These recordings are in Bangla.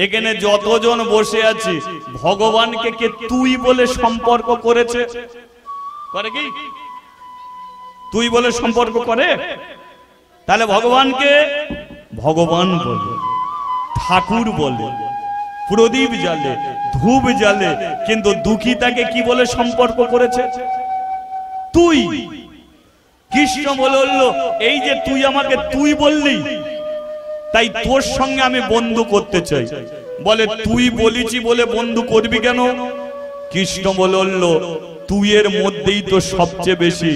এখানে যতজন বসে আছি ভগবানকে কে তুই বলে সম্পর্ক করেছে? করে কি তুই বলে সম্পর্ক করে? তাহলে ভগবানকে ভগবান বলে, ঠাকুর বলে, প্রদীপ জ্বালে, ধূপ জ্বালে, কিন্তু দুঃখিতাকে কি বলে সম্পর্ক করেছে? তুই। কৃষ্ণ বলল এই যে তুই আমাকে তুই বললি, তাই তোর সঙ্গে আমি বন্ধু করতে চাই। বলে তুই বলেছি বলে বন্ধু করবি কেন? কৃষ্ণ বলল তুই এর মধ্যেই তো সবচেয়ে বেশি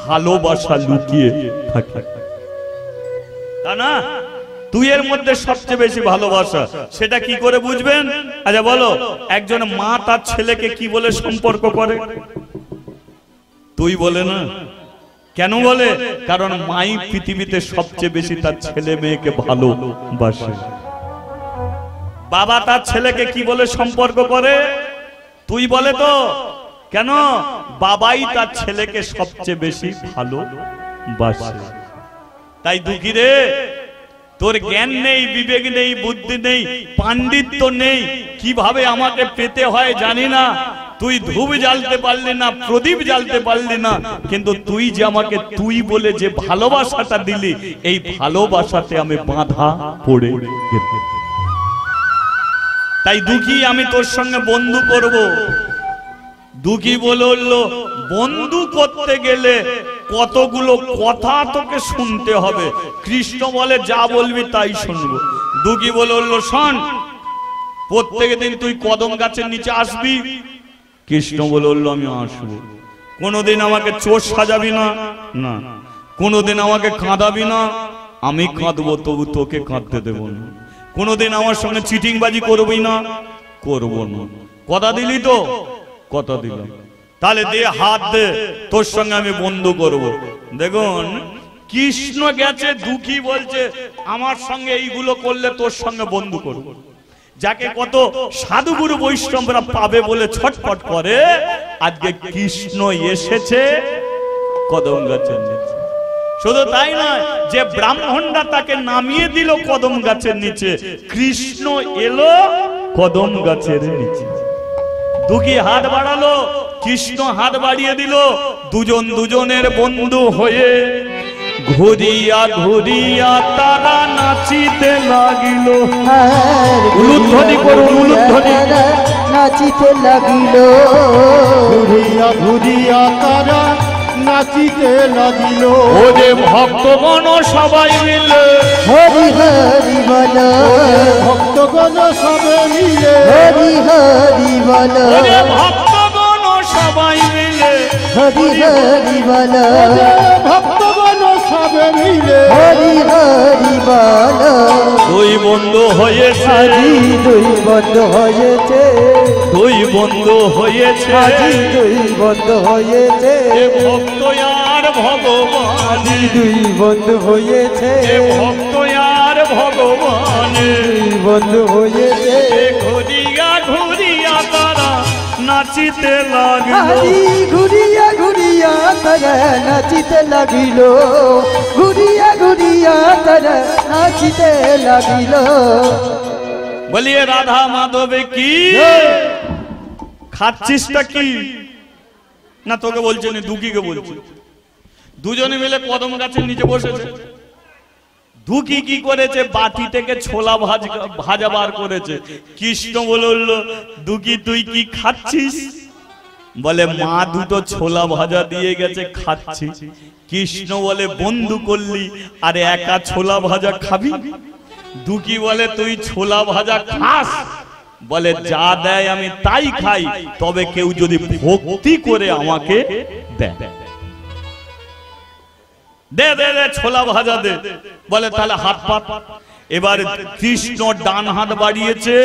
ভালোবাসা লুকিয়ে থাকে, তা না? তুই এর মধ্যে সবচেয়ে বেশি ভালোবাসা, সেটা কি করে বুঝবেন? আচ্ছা বলো, একজন মা তার ছেলেকে কি বলে সম্পর্ক করে? তুই বলে না। কেন বলে? কারণ মাই পৃথিবীতে সবচেয়ে বেশি তার ছেলে মেয়েকে ভালোবাসে। বাবা তার ছেলেকে কি বলে সম্পর্ক করে? তুই বলে তো। কেন? বাবাই তার ছেলেকে সবচেয়ে বেশি ভালোবাসে। তাই দুঃখী রে, তোর জ্ঞান নেই, বিবেক নেই, বুদ্ধি নেই, পাণ্ডিত্য নেই, কিভাবে আমাকে পেতে হয় জানি না। তুই ধূপ জ্বালতে পারলি না, প্রদীপ জ্বালতে পারলি না, কিন্তু তুই যে আমাকে তুই বলে যে ভালোবাসাটা দিলি, এই ভালোবাসাতে আমি বাঁধা পড়ে গেছি। তাই দুঃখী, আমি তোর সঙ্গে বন্ধু করব। দুঃখী বলল বন্ধু করতে গেলে কতগুলো কথা তোকে শুনতে হবে। কৃষ্ণ বলে যা বলবি তাই শুনবো। দুঃখী বলল শোন, প্রত্যেক দিন তুই কদম গাছের নিচে আসবি। কৃষ্ণ বলল আমি আসবো। কোনোদিন আমাকে চোর সাজাবি না, না। কোনোদিন আমাকে কাঁদাবি না, আমি কাঁদবো, তবু তোকে কাঁদতে দেবো না। কোনোদিন আমার সঙ্গে চিটিংবাজি করবি না, করবো না। কথা দিলি তো? কথা দিলাম। তাহলে দে হাত দে, তোর সঙ্গে আমি বন্ধু করব। দেখুন কৃষ্ণ গেছে, দুঃখী বলছে আমার সঙ্গে এইগুলো করলে তোর সঙ্গে বন্ধু করব। যাকে কত সাধুগুরু বৈষ্ণবরা পাবে বলে ছটফট করে, আজকে কৃষ্ণ এসেছে কদম গাছের নিচে। শুধু তাই নয়, যে ব্রাহ্মণরা তাকে নামিয়ে দিল কদম গাছের নিচে, কৃষ্ণ এলো কদম গাছের নিচে। দুঃখী হাত বাড়ালো, কৃষ্ণ হাত বাড়িয়ে দিল। দুজন দুজনের বন্ধু হয়ে ঘুরিয়া ঘুরিয়া তারা নাচিতে লাগিল। উলুধ্বনি করুন, উলুধ্বনি। নাচিতে লাগিল, ঘুরিয়া ঘুরিয়া তারা নাচিতে লাগিল। ও যে ভক্তগণ সবাই মিলে হরি হরি বল, ভক্তগণ সবাই মিলে হরি হরি বল। ও যে ভক্তগণ সবাই মিলে হরি হরি বল, ভক্তগণ সবাই মিলে হরি হরি বল। দুই বন্ধু হয়েছে, দুই বন্ধু হয়েছে, দুই বন্ধু হয়েছে, দুই বন্ধু হয়েছে। ভক্ত আর ভগবান, দুই বন্ধু হয়েছে, ভক্ত আর ভগবান, দুই বন্ধু হয়েছে। ঘুরিয়া ঘুরিয়া তারা নাচিতে লাগিল। ঘুরিয়া ঘুরিয়া তারা নাচিতে লাগিল, ঘুরিয়া ঘুরিয়া তারা নাচিতে লাগিল। বলিয়ে রাধা মাধবে কি খাচ্ছিসটা কি? না তোকে বলছে না, দুঃখীকে বলছে। দুজনে মিলে কদম গাছের নিচে বসেছে। দুঃখী কি করেছে? বাটি থেকে ছোলা ভাজা বার করেছে। কৃষ্ণ বলল দুঃখী তুই কি খাচ্ছিস? বলে মা দুটো ছোলা ভাজা দিয়ে গেছে, খাচ্ছি। কৃষ্ণ বলে বন্ধু করলি আর একা ছোলা ভাজা খাবি? দুঃখী বলে তুই ছোলা ভাজা খাস? বলে যা দেয় আমি তাই খাই, তবে কেউ যদি ভক্তি করে আমাকে দেয়, দে দে দে ছোলা ভাজা দে। বলে তাহলে হাত পাত। এবার কৃষ্ণ ডান হাত বাড়িয়েছে,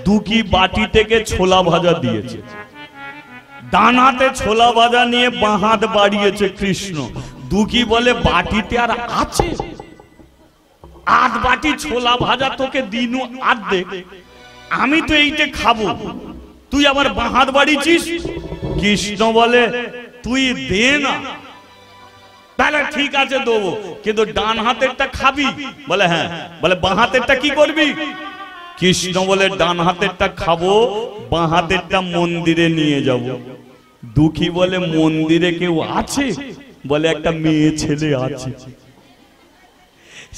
দুঃখী বাটি থেকে ছোলা ভাজা দিয়েছে। ডান হাতে ছোলা ভাজা নিয়ে বাঁ হাত বাড়িয়েছে কৃষ্ণ। দুঃখী বলে বাটিতে আর আছে? আধ বাটি ছোলা ভাজা তোকে দিনু আধ দে, আমি তো এইটা খাবো, তুই আবার বাঁ হাত বাড়িয়েছিস। কৃষ্ণ বলে তুই দে না। তাহলে ঠিক আছে দেবো, কিন্তু ডান হাতেরটা খাবি? বলে হ্যাঁ। বলে বাঁ হাতেরটা কি করবি? কৃষ্ণ বলে ডান হাতেরটা খাবো, বাঁ হাতেরটা মন্দিরে নিয়ে যাব। দুঃখী বলে মন্দিরে কেউ আছে? বলে একটা মেয়ে ছেলে আছে,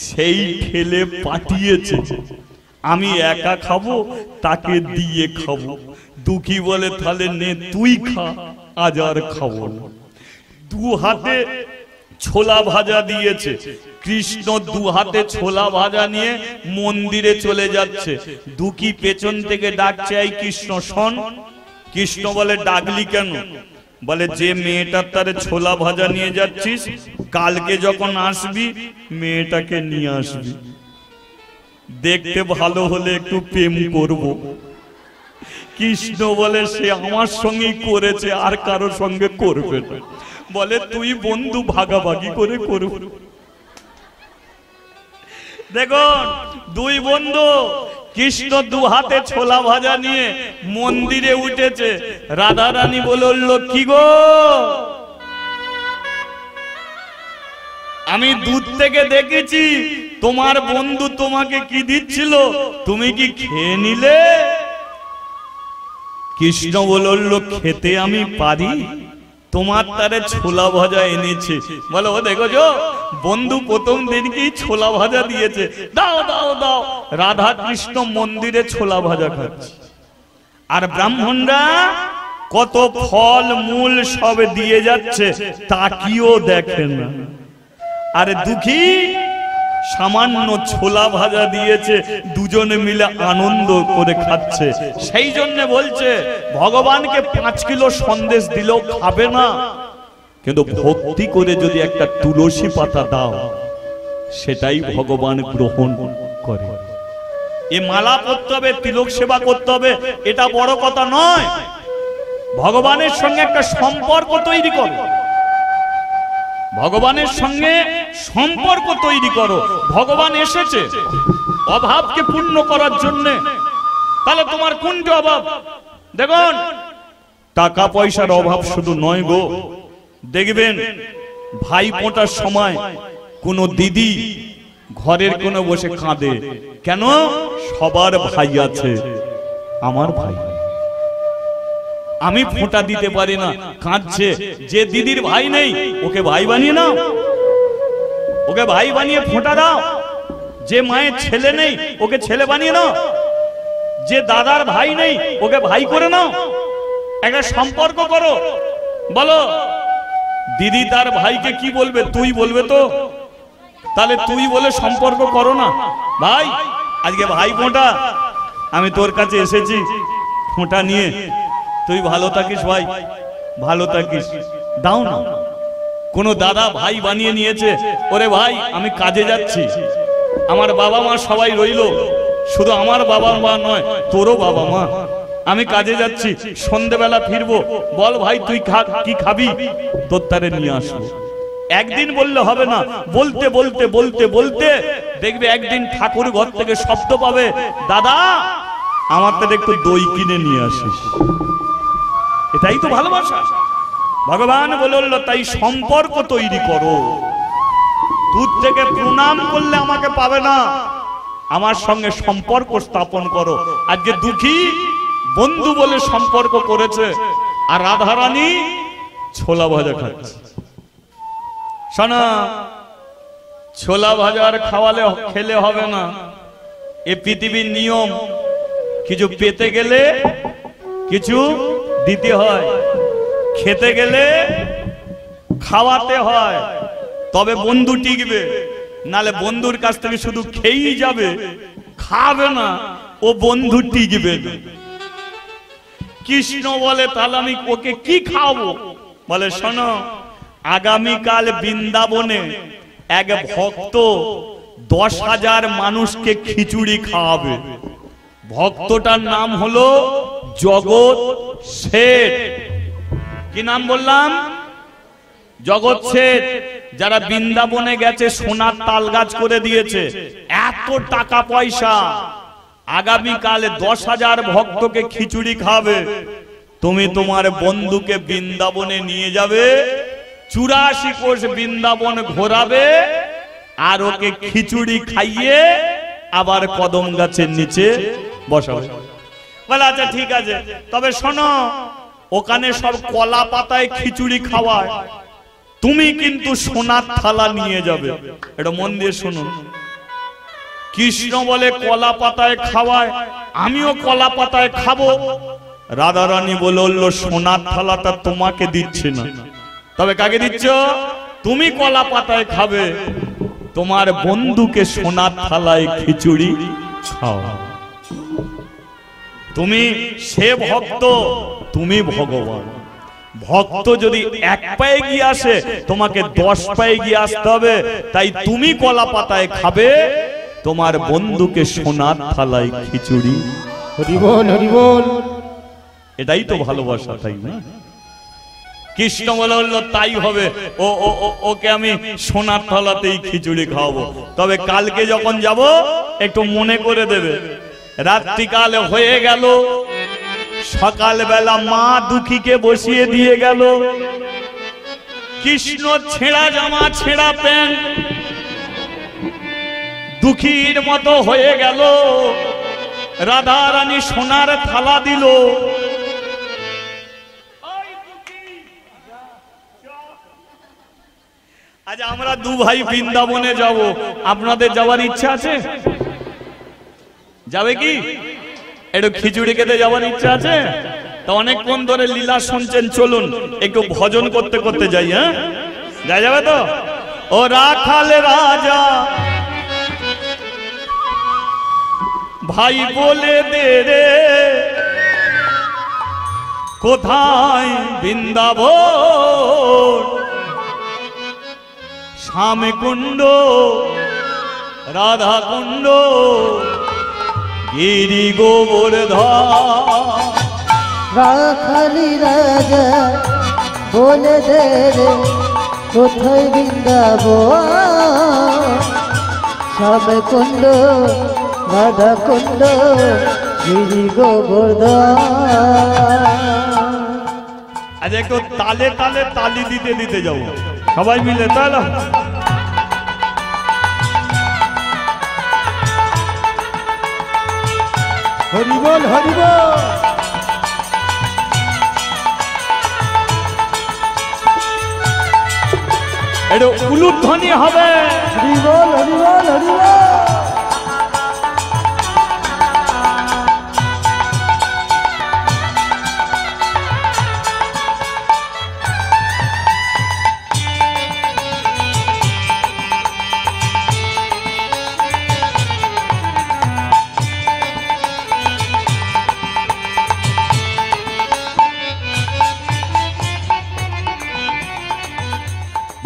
সেই ঠেলে পাঠিয়েছে, আমি একা খাবো, তাকে দিয়ে খাবো। দুঃখী বলে তাহলে নে তুই খা, আজ আর খাবো না। দু হাতে ছোলা ভাজা দিয়েছে, কৃষ্ণ দু হাতে ছোলা ভাজা নিয়ে মন্দিরে চলে যাচ্ছে। দুঃখী পেছন থেকে ডাকছে, এই কৃষ্ণ শোন। কৃষ্ণ বলে ডাকলি কেন? বলে যে মেয়েটার তারে ছোলা ভাজা নিয়ে যাচ্ছিস, কালকে যখন আসবি মেয়েটাকে নিয়ে আসবি, দেখতে ভালো হলে একটু প্রেম করব। কৃষ্ণ বলে সে আমার সঙ্গেই করেছে, আর কারো সঙ্গে করবে না। বলে তুই বন্ধু ভাগাভাগি করে করব। দেখুন দুই বন্ধু, কৃষ্ণ দু হাতে ছোলা ভাজা নিয়ে মন্দিরে উঠেছে। রাধা রানী বলল, কি গো, আমি দূর থেকে দেখেছি তোমার বন্ধু তোমাকে কি দিচ্ছিল, তুমি কি খেয়ে নিলে? কৃষ্ণ বলল, খেতে আমি পারি, তোমার তারে ছোলা ভাজা এনেছে। বলো ও দেখো যো, বন্ধু প্রথম দিনকেই ছোলা ভাজা দিয়েছে, দাও দাও দাও। রাধা কৃষ্ণ মন্দিরে ছোলা ভাজা খাচ্ছে, আর ব্রাহ্মণরা কত ফল মূল সব দিয়ে যাচ্ছে, তাকিয়েও দেখে না। আরে দুঃখী সামান্য ছোলা ভাজা দিয়েছে, দুজনে মিলে আনন্দ করে খাচ্ছে। সেই জন্য বলছে ভগবানকে 5 কিলো সন্দেশ দিলেও খাবে না, কিন্তু ভক্তি করে যদি একটা তুলসী পাতা দাও, সেটাই ভগবান গ্রহণ করে। এ মালা করতে হবে, তিলক সেবা করতে হবে, এটা বড় কথা নয়। ভগবানের সঙ্গে একটা সম্পর্ক তৈরি করো, ভগবানের সঙ্গে সম্পর্ক তৈরি করো। ভগবান এসেছে অভাবকে পূর্ণ করার জন্য, তাহলে তোমার কোনটা অভাব? দেখুন টাকা পয়সার অভাব শুধু নয় গো। দেখবেন ভাই ফোঁটার সময় কোন দিদি ঘরের কোণে বসে কাঁদে, কেন? সবার ভাই আছে, আমার ভাই আমি ফোঁটা দিতে পারি না, কাঁদছে। যে দিদির ভাই নেই ওকে ভাই বানিয়ে নাও, ওকে ভাই বানিয়ে ফোঁটা দাও। যে মায়ের ছেলে নেই ওকে ছেলে বানিয়ে নাও, যে দাদার ভাই নেই ওকে ভাই করে নাও, একটা সম্পর্ক করো। বলো দিদি তার ভাইকে কি বলবে? তুই বলবে তো, তাহলে তুই বলে সম্পর্ক করো না। ভাই আজকে ভাই ফোঁটা, আমি তোর কাছে এসেছি ফোঁটা নিয়ে, তুই ভালো থাকিস ভাই, ভালো থাকিস, দাও না। কোন দাদা ভাই বানিয়ে নিয়েছে, ওরে ভাই আমি কাজে যাচ্ছি, আমার বাবা মা সবাই রইলো, শুধু আমার বাবা মা নয় তোরও বাবা মা, আমি কাজে যাচ্ছি, সন্ধ্যেবেলা ফিরবো, বল ভাই তুই কি খাবি, তোর তারে নিয়ে আসবো। একদিন বললে হবে না, বলতে বলতে বলতে বলতে দেখবে একদিন ঠাকুর ঘর থেকে শব্দ পাবে, দাদা আমার তাদের একটু দই কিনে নিয়ে আসিস। এটাই তো ভালোবাসা। ভগবান বলল তাই সম্পর্ক তৈরি করো। দূর থেকে প্রণাম করলে আমাকে পাবে না, আমার সঙ্গে সম্পর্ক স্থাপন করো। আজকে দুঃখী বন্ধু বলে সম্পর্ক করেছে, আর রাধারানী ছোলা ভাজা খাচ্ছে। শোনা, ছোলা ভাজার খাওয়ালে খেলে হবে না, এ পৃথিবীর নিয়ম। কিছু পেতে গেলে কিছু দিতে হয়, খেতে গেলে খাওয়াতে হয়, তবে বন্ধু টিকবে। নালে বন্ধুর কাছ থেকে শুধু খেয়েই যাবে, খাবে না, ও বন্ধু টিকবে না। কৃষ্ণ বলে তাহলে আমি ওকে কি খাওয়াবো? বলে শোনো, আগামীকাল বৃন্দাবনে এক ভক্ত 10,000 মানুষকে খিচুড়ি খাওয়াবে। ভক্তটার নাম হলো জগৎ শেঠ। কি নাম বললাম? জগৎ শেঠ। যারা বৃন্দাবনে গেছে সোনার তাল গাছ করে দিয়েছে, এত টাকা পয়সা। আগামীকালে 10,000 ভক্তকে খিচুড়ি খাবে। তুমি তোমার বন্ধুকে বৃন্দাবনে নিয়ে যাবে, 84 কোষ বৃন্দাবন ঘোরাবে, আর ওকে খিচুড়ি খাইয়ে আবার কদম গাছের নিচে বসাবে। বলে আচ্ছা ঠিক আছে, তবে শোনো ওখানে সব কলা পাতায় খিচুড়ি খাওয়ায়, তুমি কিন্তু সোনার থালা নিয়ে যাবে। এটা মন দিয়ে শুনুন। কৃষ্ণ বলে কলা পাতায় খাওয়ায়, আমিও কলা পাতায় খাবো। রাধারানী বলল সোনার থালাটা তোমাকে দিচ্ছে না, তবে কাকে দিচ্ছ? তুমি কলা পাতায় খাবে, তোমার বন্ধুকে সোনার থালায় খিচুড়ি খাও। তুমি সে ভক্ত, তুমি ভগবান। ভক্ত যদি এক পায়ে গিয়ে আসে, তোমাকে 10 পায়ে গিয়ে আসতে হবে। তাই তুমি কলা পাতায় খাবে, তোমার বন্ধুকে সোনার থালায় খিচুড়ি। হরি বল, হরি বল। এটাই তো ভালোবাসা, তাই না? কৃষ্ণ বলল তাই হবে, ওকে আমি সোনার থালাতেই খিচুড়ি খাওয়াবো। তবে কালকে যখন যাব একটু মনে করে দেবে। রাত্রিকাল হয়ে গেল, সকালবেলা মা দুঃখীকে বসিয়ে দিয়ে গেল। কৃষ্ণ ছেঁড়া জামা ছেঁড়া প্যান্ট দুঃখীর মতো হয়ে গেল। রাধা রানী সোনার থালা দিল। আজ আমরা দু ভাই বৃন্দাবনে যাব, আপনাদের যাওয়ার ইচ্ছা আছে? যাবে কি? একটু খিচুড়ি খেতে যাওয়ার ইচ্ছা আছে? তা অনেকক্ষণ ধরে লীলা শুনছেন, চলুন একটু ভজন করতে করতে যাই। হ্যাঁ, যাবে তো? ও রাখাল রাজা ভাই বলে দে রে, কোথায় বৃন্দাবন? শ্যাম কুণ্ড, রাধা কুণ্ড, গিরি গোবর্ধন। রাখালি রাজা বলে দে রে, কোথায় বৃন্দাবন? শ্যাম কুণ্ড, রাধা কুণ্ড, গিরি গোবর্ধন। আজ একটু তালে তালে তালি দিতে দিতে যাবো সবাই মিলে, তাহলে হরি বল, হরি বল। একটু উলুধ্বনি হবে। হরি বল, হরি বল, হরি বল।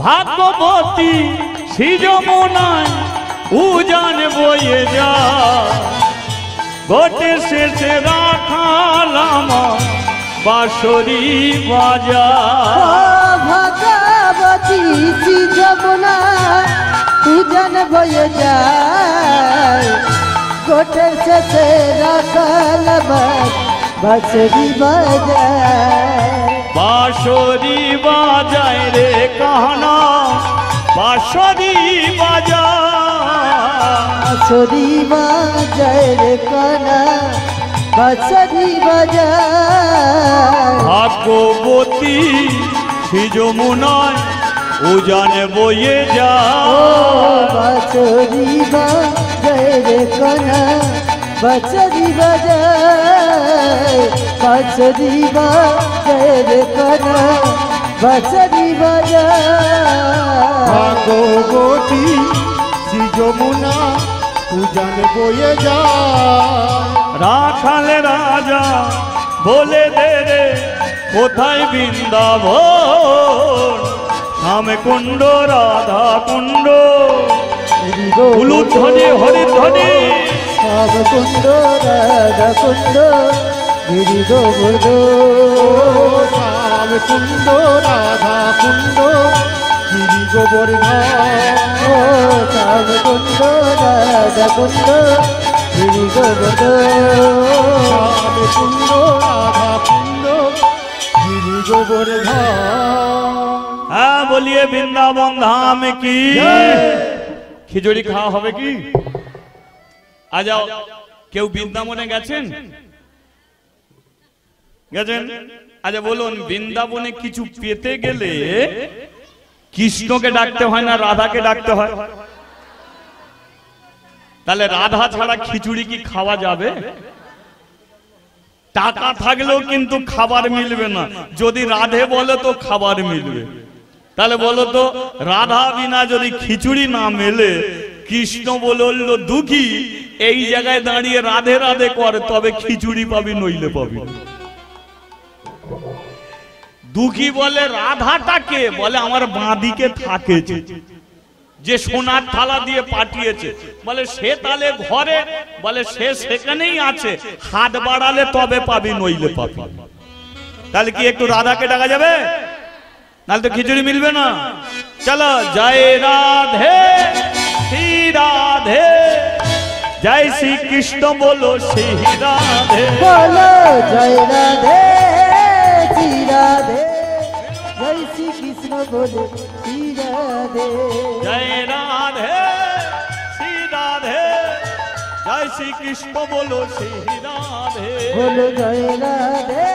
ভাগবতী শ্রী যমুনায় উজান বয়ে যা, গোটে শেষে রাখালাম বাঁশরি বাজা। ভগবতী শ্রী যমুনা উজান বয়ে যায়, গোটের শেষে রাখালাম বাঁশরি বাজায়। বাঁশরি বাজায় রে কাহনা, বাঁশরি বাজায়। বাঁশরি বাজায় রে কানা, বাঁশরি বাজায়। ভাগবতী শ্রী যমুনায় উজান বয়ে যায়, বাঁশরি বাজায় রে কানা, বাঁশরি বাজায়। বাঁশরি বাজায় রে কানা, বাঁশরি বাজায়। ভাগবতী শ্রী যমুনা উজান বয়ে যায়। রাখাল রাজা বলে দে রে, কোথায় বৃন্দাবন? শ্যাম কুণ্ড, রাধা কুণ্ড, উলুধ্বনি হরিধ্বনি। শ্যাম কুণ্ড, রাধা কুণ্ড, গিরি গোবর্ধন। শ্যাম কুণ্ড, রাধা কুণ্ড, গিরি গোবর্ধন। শ্যাম কুণ্ড, রাধা কুণ্ড, গিরি গোবর্ধন। শ্যাম কুণ্ড, রাধা কুণ্ড, গিরি গোবর্ধন। হ্যাঁ, বলিয়ে বৃন্দাবন ধাম কি। খিচুড়ি খাওয়া হবে কি? আ যাও, কেউ বৃন্দাবনে গেছেন? গেছেন? আচ্ছা বলুন, বৃন্দাবনে কিছু পেতে গেলে কৃষ্ণকে ডাকতে হয় না রাধাকে ডাকতে হয়? তাহলে রাধা ছাড়া খিচুড়ি কি খাওয়া যাবে? টাকা থাকলেও কিন্তু খাবার মিলবে না। যদি রাধে বলে তো খাবার মিলবে। তাহলে বলো তো, রাধা বিনা যদি খিচুড়ি না মেলে, কৃষ্ণ বলল দুঃখী, এই জায়গায় দাঁড়িয়ে রাধে রাধে করে, তবে খিচুড়ি পাবি নইলে পাবি। দুঃখী বলে রাধাটাকে, বলে আমার বাঁদিকে থাকে যে সোনার থালা দিয়ে পাঠিয়েছে, বলে সে তাহলে ঘরে, বলে সে সেখানেই আছে, হাত বাড়ালে তবে পাবি নইলে পাবি। তাহলে কি একটু রাধাকে ডাকা যাবে? নাহলে তো খিচুড়ি মিলবে না। চলো, জয় রাধে শ্রী রাধে, জয় শ্রী কৃষ্ণ বলো শ্রী রাধে, বলো জয় রাধে শ্রী রাধে, জয় শ্রী কৃষ্ণ বলো শ্রী রাধে, জয় রাধে শ্রী রাধে, জয় শ্রী কৃষ্ণ বলো শ্রী রাধে, বলো জয় রাধে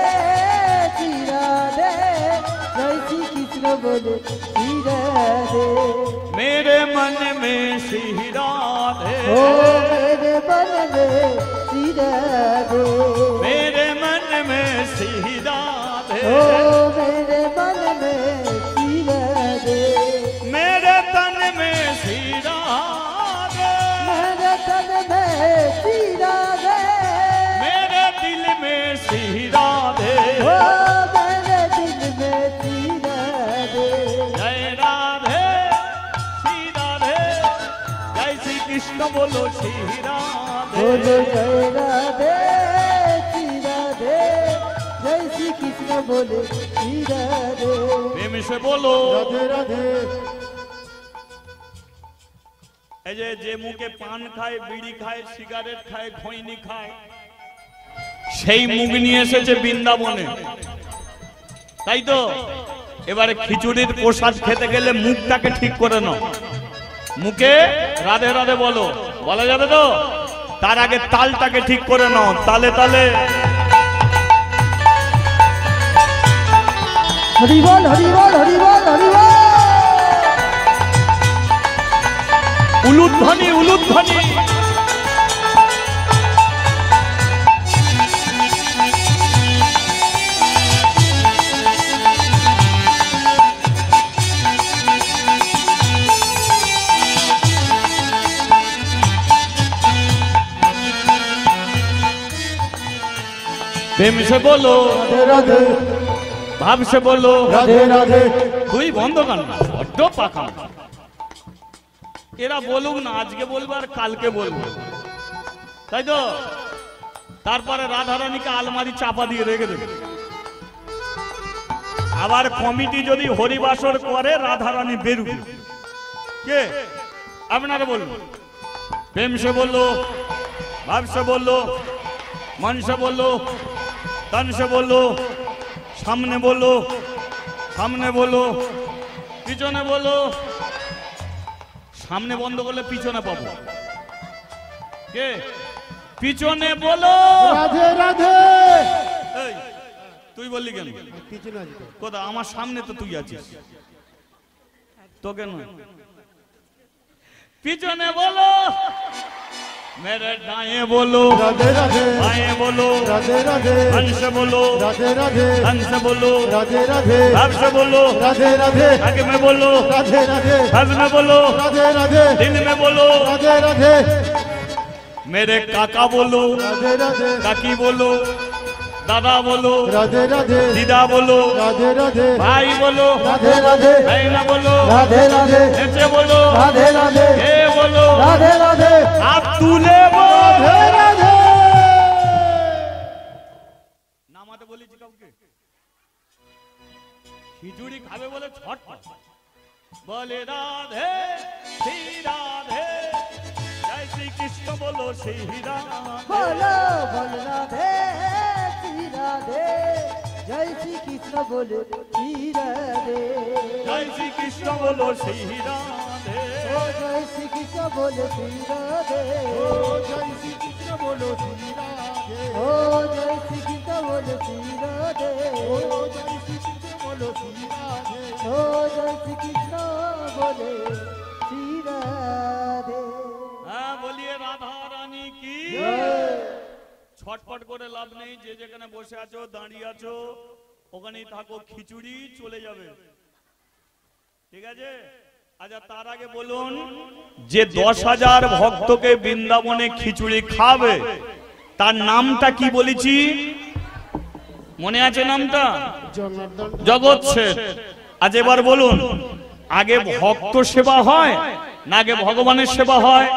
শ্রী রাধে, জয় শ্রী কৃষ্ণ বলো শ্রী রাধে। मेरे मन में श्री राधे, ओ मेरे मन में श्री राधे, मेरे मन में श्री राधे, ओ मेरे मन में श्री राधे, मेरे तन में श्री राधे, मेरे तन में श्री राधे, मेरे दिल में श्री राधे, ओ मेरे दिल में श्री राधे, जय राधे श्री राधे, जय श्री कृष्ण बोलो श्री राधे, बोलो जय राधे श्री राधे, जय श्री कृष्ण बोलो श्री राधे, प्रेम से बोलो রাধে রাধে এই যে মুখে পান খায়, বিড়ি খায়, সিগারেট খায়, খৈনি খায়, সেই মুখ নিয়ে এসেছে বৃন্দাবনে, তাই তো? এবারে খিচুড়ির প্রসাদ খেতে গেলে মুখটাকে ঠিক করে নাও, মুখে রাধে রাধে বলো, বলা যাবে তো? তার আগে তালটাকে ঠিক করে নাও, তালে তালে हरि बोल हरि बोल हरि बोल हरि बोल, উলুধ্বনি উলুধ্বনি। প্রেম সে বলো, রাধে রাধে ভাব সে বলো, রাধে রাধে তুই বন্ধ কর না, বড্ড পাকা। এরা বলুক না, আজকে বলবো আর কালকে বলবো, তাই তো? তারপরে রাধারানীকে আলমারি চাপা দিয়ে রেখে দেবে। আবার কমিটি যদি হরিবাসর করে, রাধারানী বেরুবে। কে? আপনারা বলুন। প্রেম সে বললো, ভাব সে বললো, মন সে বললো, তন সে বললো, সামনে বলো, সামনে বলো, পিছনে বলো। সামনে বন্ধ করলে পিছনে পাবো। কে? পিছনে বলো। রাধে রাধে এই, তুই বললি কেন? কিছু না যেতে কোথা? আমার সামনে তো তুই আছিস, তোকে নয়। পিছনে বলো, मेरे दाएं बोलो, রাধে রাধে बाएं बोलो, রাধে রাধে हंस बोलो, রাধে রাধে हंस बोलो, রাধে রাধে भाव से बोलो, রাধে রাধে आगे में बोलो, রাধে রাধে हंस में बोलो, রাধে রাধে दिल में बोलो, রাধে রাধে मेरे काका बोलो, রাধে রাধে काकी बोलो, दादा बोलो, রাধে রাধে दीदा बोलो, রাধে রাধে भाई बोलो, রাধে রাধে बहना बोलो, রাধে রাধে ऐसे बोलो, রাধে রাধে ये बोलो, রাধে রাধে आप तूले बोल। রাধে রাধে নামাতে বলেছি কাউকে? খিচুড়ি খাবে বলে ছটফট বলে রাধে শ্রী রাধে, জয় শ্রী কৃষ্ণ বলো শ্রী রাধে, बोलो बोल राधे श्री राधे, जय श्री कृष्ण बोलो श्री राधे, জয় শ্রী কৃষ্ণ বলো শ্রী রাধে, ओ जय श्री कृष्ण बोलो श्री राधे, ও জয় শ্রী কৃষ্ণ बोलो श्री राधे ओ जय श्री कृष्ण बोलो श्री राधे ओ जय श्री कृष्ण बोलो श्री राधे ओ जय श्री कृष्ण बोले श्री राधे হ্যাঁ বলিয়ে রাধা রানী কি ছটপট করে লাভ নেই, যে যেখানে বসে আছো দাঁড়িয়ে আছো ওখানেই থাকো, খিচুড়ি চলে যাবে, ঠিক আছে? আচ্ছা তার আগে বলুন, যে 10,000 ভক্তকে বৃন্দাবনে খিচুড়ি খাবে তার নামটা কি বলেছি? মনে আছে নামটা? জগৎ শেঠ। আজ এবার বলুন, আগে ভক্ত সেবা হয় না আগে ভগবানের সেবা হয়?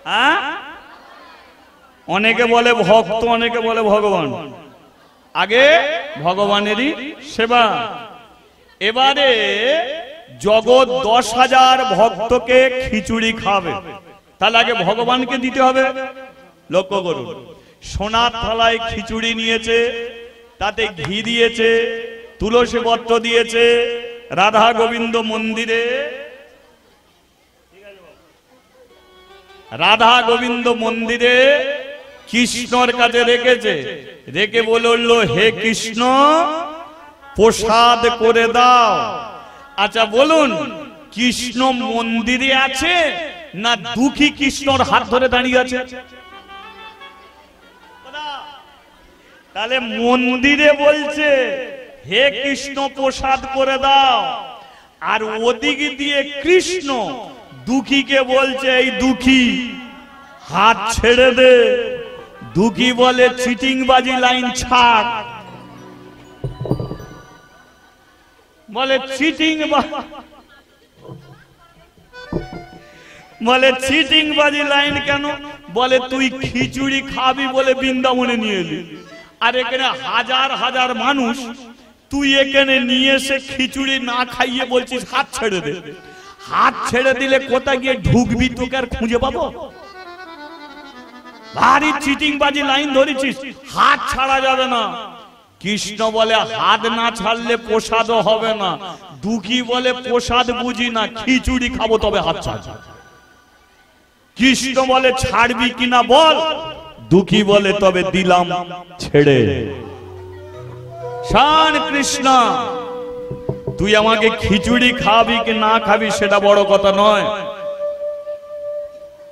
হ্যাঁ, অনেকে বলে ভক্ত, অনেকে বলে ভগবান। আগে ভগবানেরই সেবা। এবারে জগৎ 10,000 ভক্তকে খিচুড়ি খাবে, তাহলে আগে ভগবানকে দিতে হবে। লক্ষ্য করুন, সোনার থালায় খিচুড়ি নিয়েছে, তাতে ঘি দিয়েছে, তুলসী পত্র দিয়েছে, রাধা গোবিন্দ মন্দিরে কৃষ্ণর কাছে রেখেছে, রেখে বলল হে কৃষ্ণ প্রসাদ করে দাও। আচ্ছা বলুন, কৃষ্ণ মন্দিরে আছে না দুঃখী কৃষ্ণর হাত ধরে দাঁড়িয়ে আছে? তাহলে মন্দিরে বলছে হে কৃষ্ণ প্রসাদ করে দাও, আর ওদিকে দিয়ে কৃষ্ণ দুঃখীকে বলছে এই দুঃখী হাত ছেড়ে দে। দুঃখী বলে চিটিংবাজি লাইন ছাড়, বলে চিটিংবাজি লাইন কেন? বলে তুই খিচুড়ি খাবি বলে বৃন্দাবনে নিয়ে এলি, আর এখানে হাজার হাজার মানুষ, তুই এখানে নিয়ে এসে খিচুড়ি না খাইয়ে বলছিস হাত ছেড়ে দে। হাত ছেড়ে দিলে কোথায় গিয়ে ঢুকবি, তোকে আর খুঁজে পাবো? ভারী চিটিংবাজি লাইন ধরেছিস, হাত ছাড়া যাবে না। কৃষ্ণ বলে হাত না ছাড়লে প্রসাদও হবে না। দুঃখী বলে প্রসাদ বুঝি না, খিচুড়ি খাবো তবে হাত ছাড়। কৃষ্ণ বলে ছাড়বি কিনা বল, দুঃখী বলে তবে দিলাম ছেড়ে। শান কৃষ্ণ, তুই আমাকে খিচুড়ি খাবি কি না খাবি সেটা বড় কথা নয়,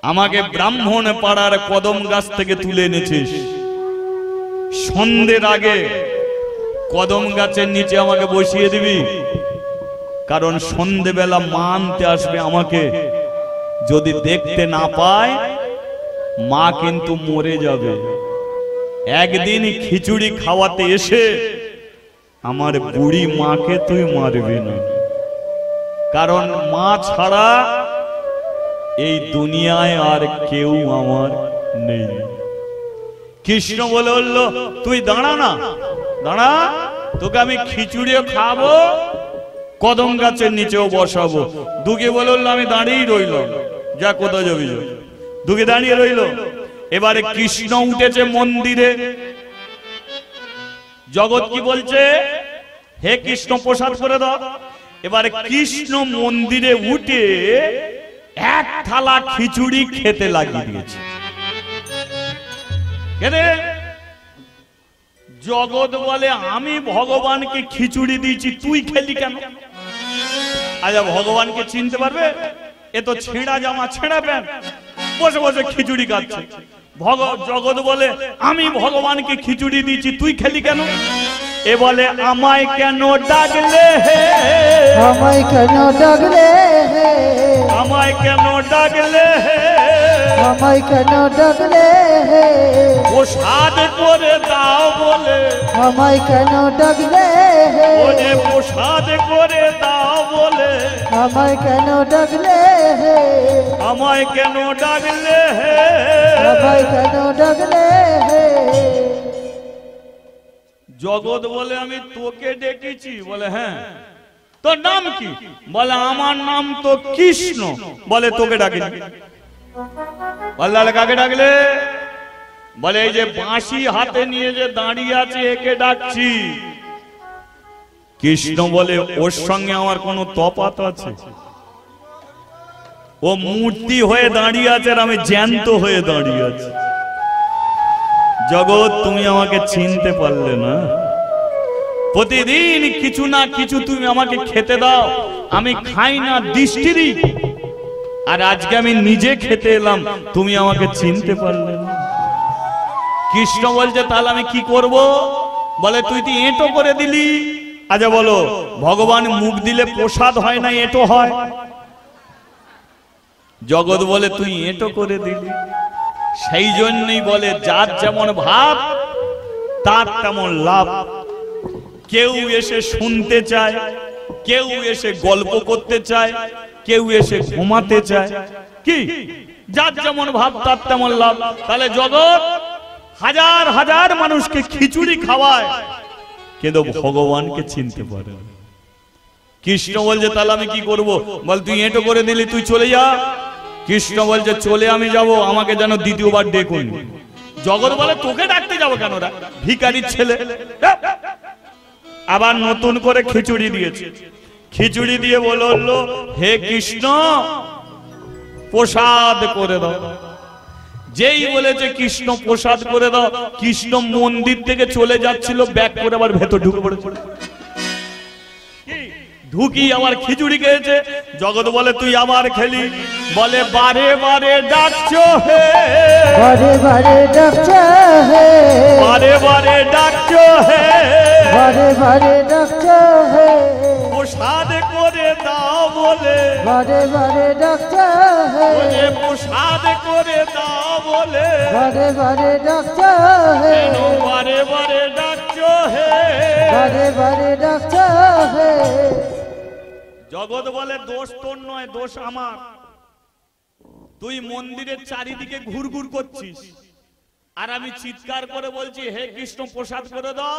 আমাকে ব্রাহ্মণ পাড়ার কদম গাছ থেকে তুলে এনেছিস, সন্ধ্যের আগে কদম গাছের নিচে আমাকে বসিয়ে দিবি, কারণ সন্ধ্যেবেলা মা আনতে আসবে আমাকে, যদি দেখতে না পায় মা কিন্তু মরে যাবে। একদিন খিচুড়ি খাওয়াতে এসে আমার বুড়ি মাকে তুই মারবি না, কারণ মা ছাড়া এই দুনিয়ায় আর কেউ আমার নেই। কৃষ্ণ বলে বলল তুই দাঁড়া না, দাঁড়া, তোকে আমি খিচুড়িও খাবো, কদম গাছের নিচেও বসাবো। দুঃখী বলে বললো আমি দাঁড়িয়ে রইলাম, যা কোথায় যাবি যা। দুঃখী দাঁড়িয়ে রইল। এবারে কৃষ্ণ উঠেছে মন্দিরে, জগৎ কি বলছে হে কৃষ্ণ প্রসাদ করে দাও। এবারে কৃষ্ণ মন্দিরে উঠে এক থালা খিচুড়ি খেতে লাগিয়ে দিয়েছে। জগৎ বলে আমি ভগবানকে খিচুড়ি দিয়েছি, তুই খেলি কেন? আচ্ছা ভগবানকে চিনতে পারবে? এ তো ছেঁড়া জামা ছেঁড়া প্যান্ট, বসে বসে খিচুড়ি খাচ্ছে। জগৎ বলে আমি ভগবানকে খিচুড়ি দিয়েছি, তুই খেলি কেন? এ বলে আমায় কেন ডাকলে হে, আমায় কেন ডাকলে হে, আমায় কেন ডাকলে হে, আমায় কেন ডাকলে হে, প্রসাদ করে দাও বলে, আমায় কেন ডাকলে হে, ওরে প্রসাদ করে দাও বলে, আমায় কেন ডাকলে হে, আমায় কেন ডাকলে হে, আমায় কেন ডাকলে হে। জগৎ বলে আমি তোকে ডেকেছি, বলে হ্যাঁ, তোর নাম কি? বলে আমার নাম তো কৃষ্ণ। বলে তোকে ডাকিনি। বলে কাকে ডাকলে? বলে এই যে বাঁশি হাতে নিয়ে যে দাঁড়িয়ে আছে একে ডাকছি। কৃষ্ণ বলে ওর সঙ্গে আমার কোনো তফাৎ আছে? ও মূর্তি হয়ে দাঁড়িয়ে আছে আর আমি জ্যান্ত হয়ে দাঁড়িয়ে আছি। জগৎ তুমি আমাকে চিনতে পারলে না। প্রতিদিন কিছু না কিছু তুমি আমাকে খেতে দাও, আমি খাই না দৃষ্টিরই, আর আজকে আমি নিজে খেতে এলাম, তুমি আমাকে চিনতে পারলে না। কৃষ্ণ বলছে তাহলে আমি কি করব? বলে তুই তো এঁটো করে দিলি। আচ্ছা বলো, ভগবান মুখ দিলে প্রসাদ হয় না এঁটো হয়? জগৎ বলে তুই এঁটো করে দিলি। সেই জন্যই বলে যার যেমন ভাব তার তেমন লাভ। কেউ এসে শুনতে চায়, কেউ এসে গল্প করতে চায়, কেউ এসে ঘুমাতে চায়। কি যার যেমন ভাব তার তেমন লাভ। তাহলে জগৎ হাজার হাজার মানুষকে খিচুড়ি খাওয়ায়, কিন্তু ভগবানকে চিনতে পারে না। কৃষ্ণ বলছে তাহলে আমি কি করব? বল তুই এঁটো করে দিলি, তুই চলে যা। কৃষ্ণ বলছে চলে আমি যাব, আমাকে যেন দ্বিতীয়বার ডেকুন। জগৎ বলে তোকে ডাকতে যাবো কেন রা, ভিখারির ছেলে। আবার নতুন করে খিচুড়ি দিয়েছে। খিচুড়ি দিয়ে বলল হে কৃষ্ণ প্রসাদ করে দাও। যেই বলেছে কৃষ্ণ প্রসাদ করে দাও, কৃষ্ণ মন্দির থেকে চলে যাচ্ছিল, ব্যাক করে আবার ভেতর ঢুকে পড়েছে। ঢুকি আবার খিচুড়ি খেয়েছে। জগৎ বলে তুই আবার খেলি। বলে বারে বারে ডাকছো হে, বারে বারে ডাকছো হে, বারে বারে ডাকছো হে, বারে বারে ডাকছো হে, প্রসাদ করে দাও বলে, বারে বারে ডাকছো হে, বলে প্রসাদ করে দাও বলে, বারে বারে ডাকছো হে, বারে বারে ডাকছো হে, বারে বারে ডাকছো হে। জগৎ বলে দোষ তোর নয়, দোষ আমার। তুই মন্দিরের চারিদিকে ঘুরঘুর করছিস, আর আমি চিৎকার করে বলছি হে কৃষ্ণ প্রসাদ করে দাও।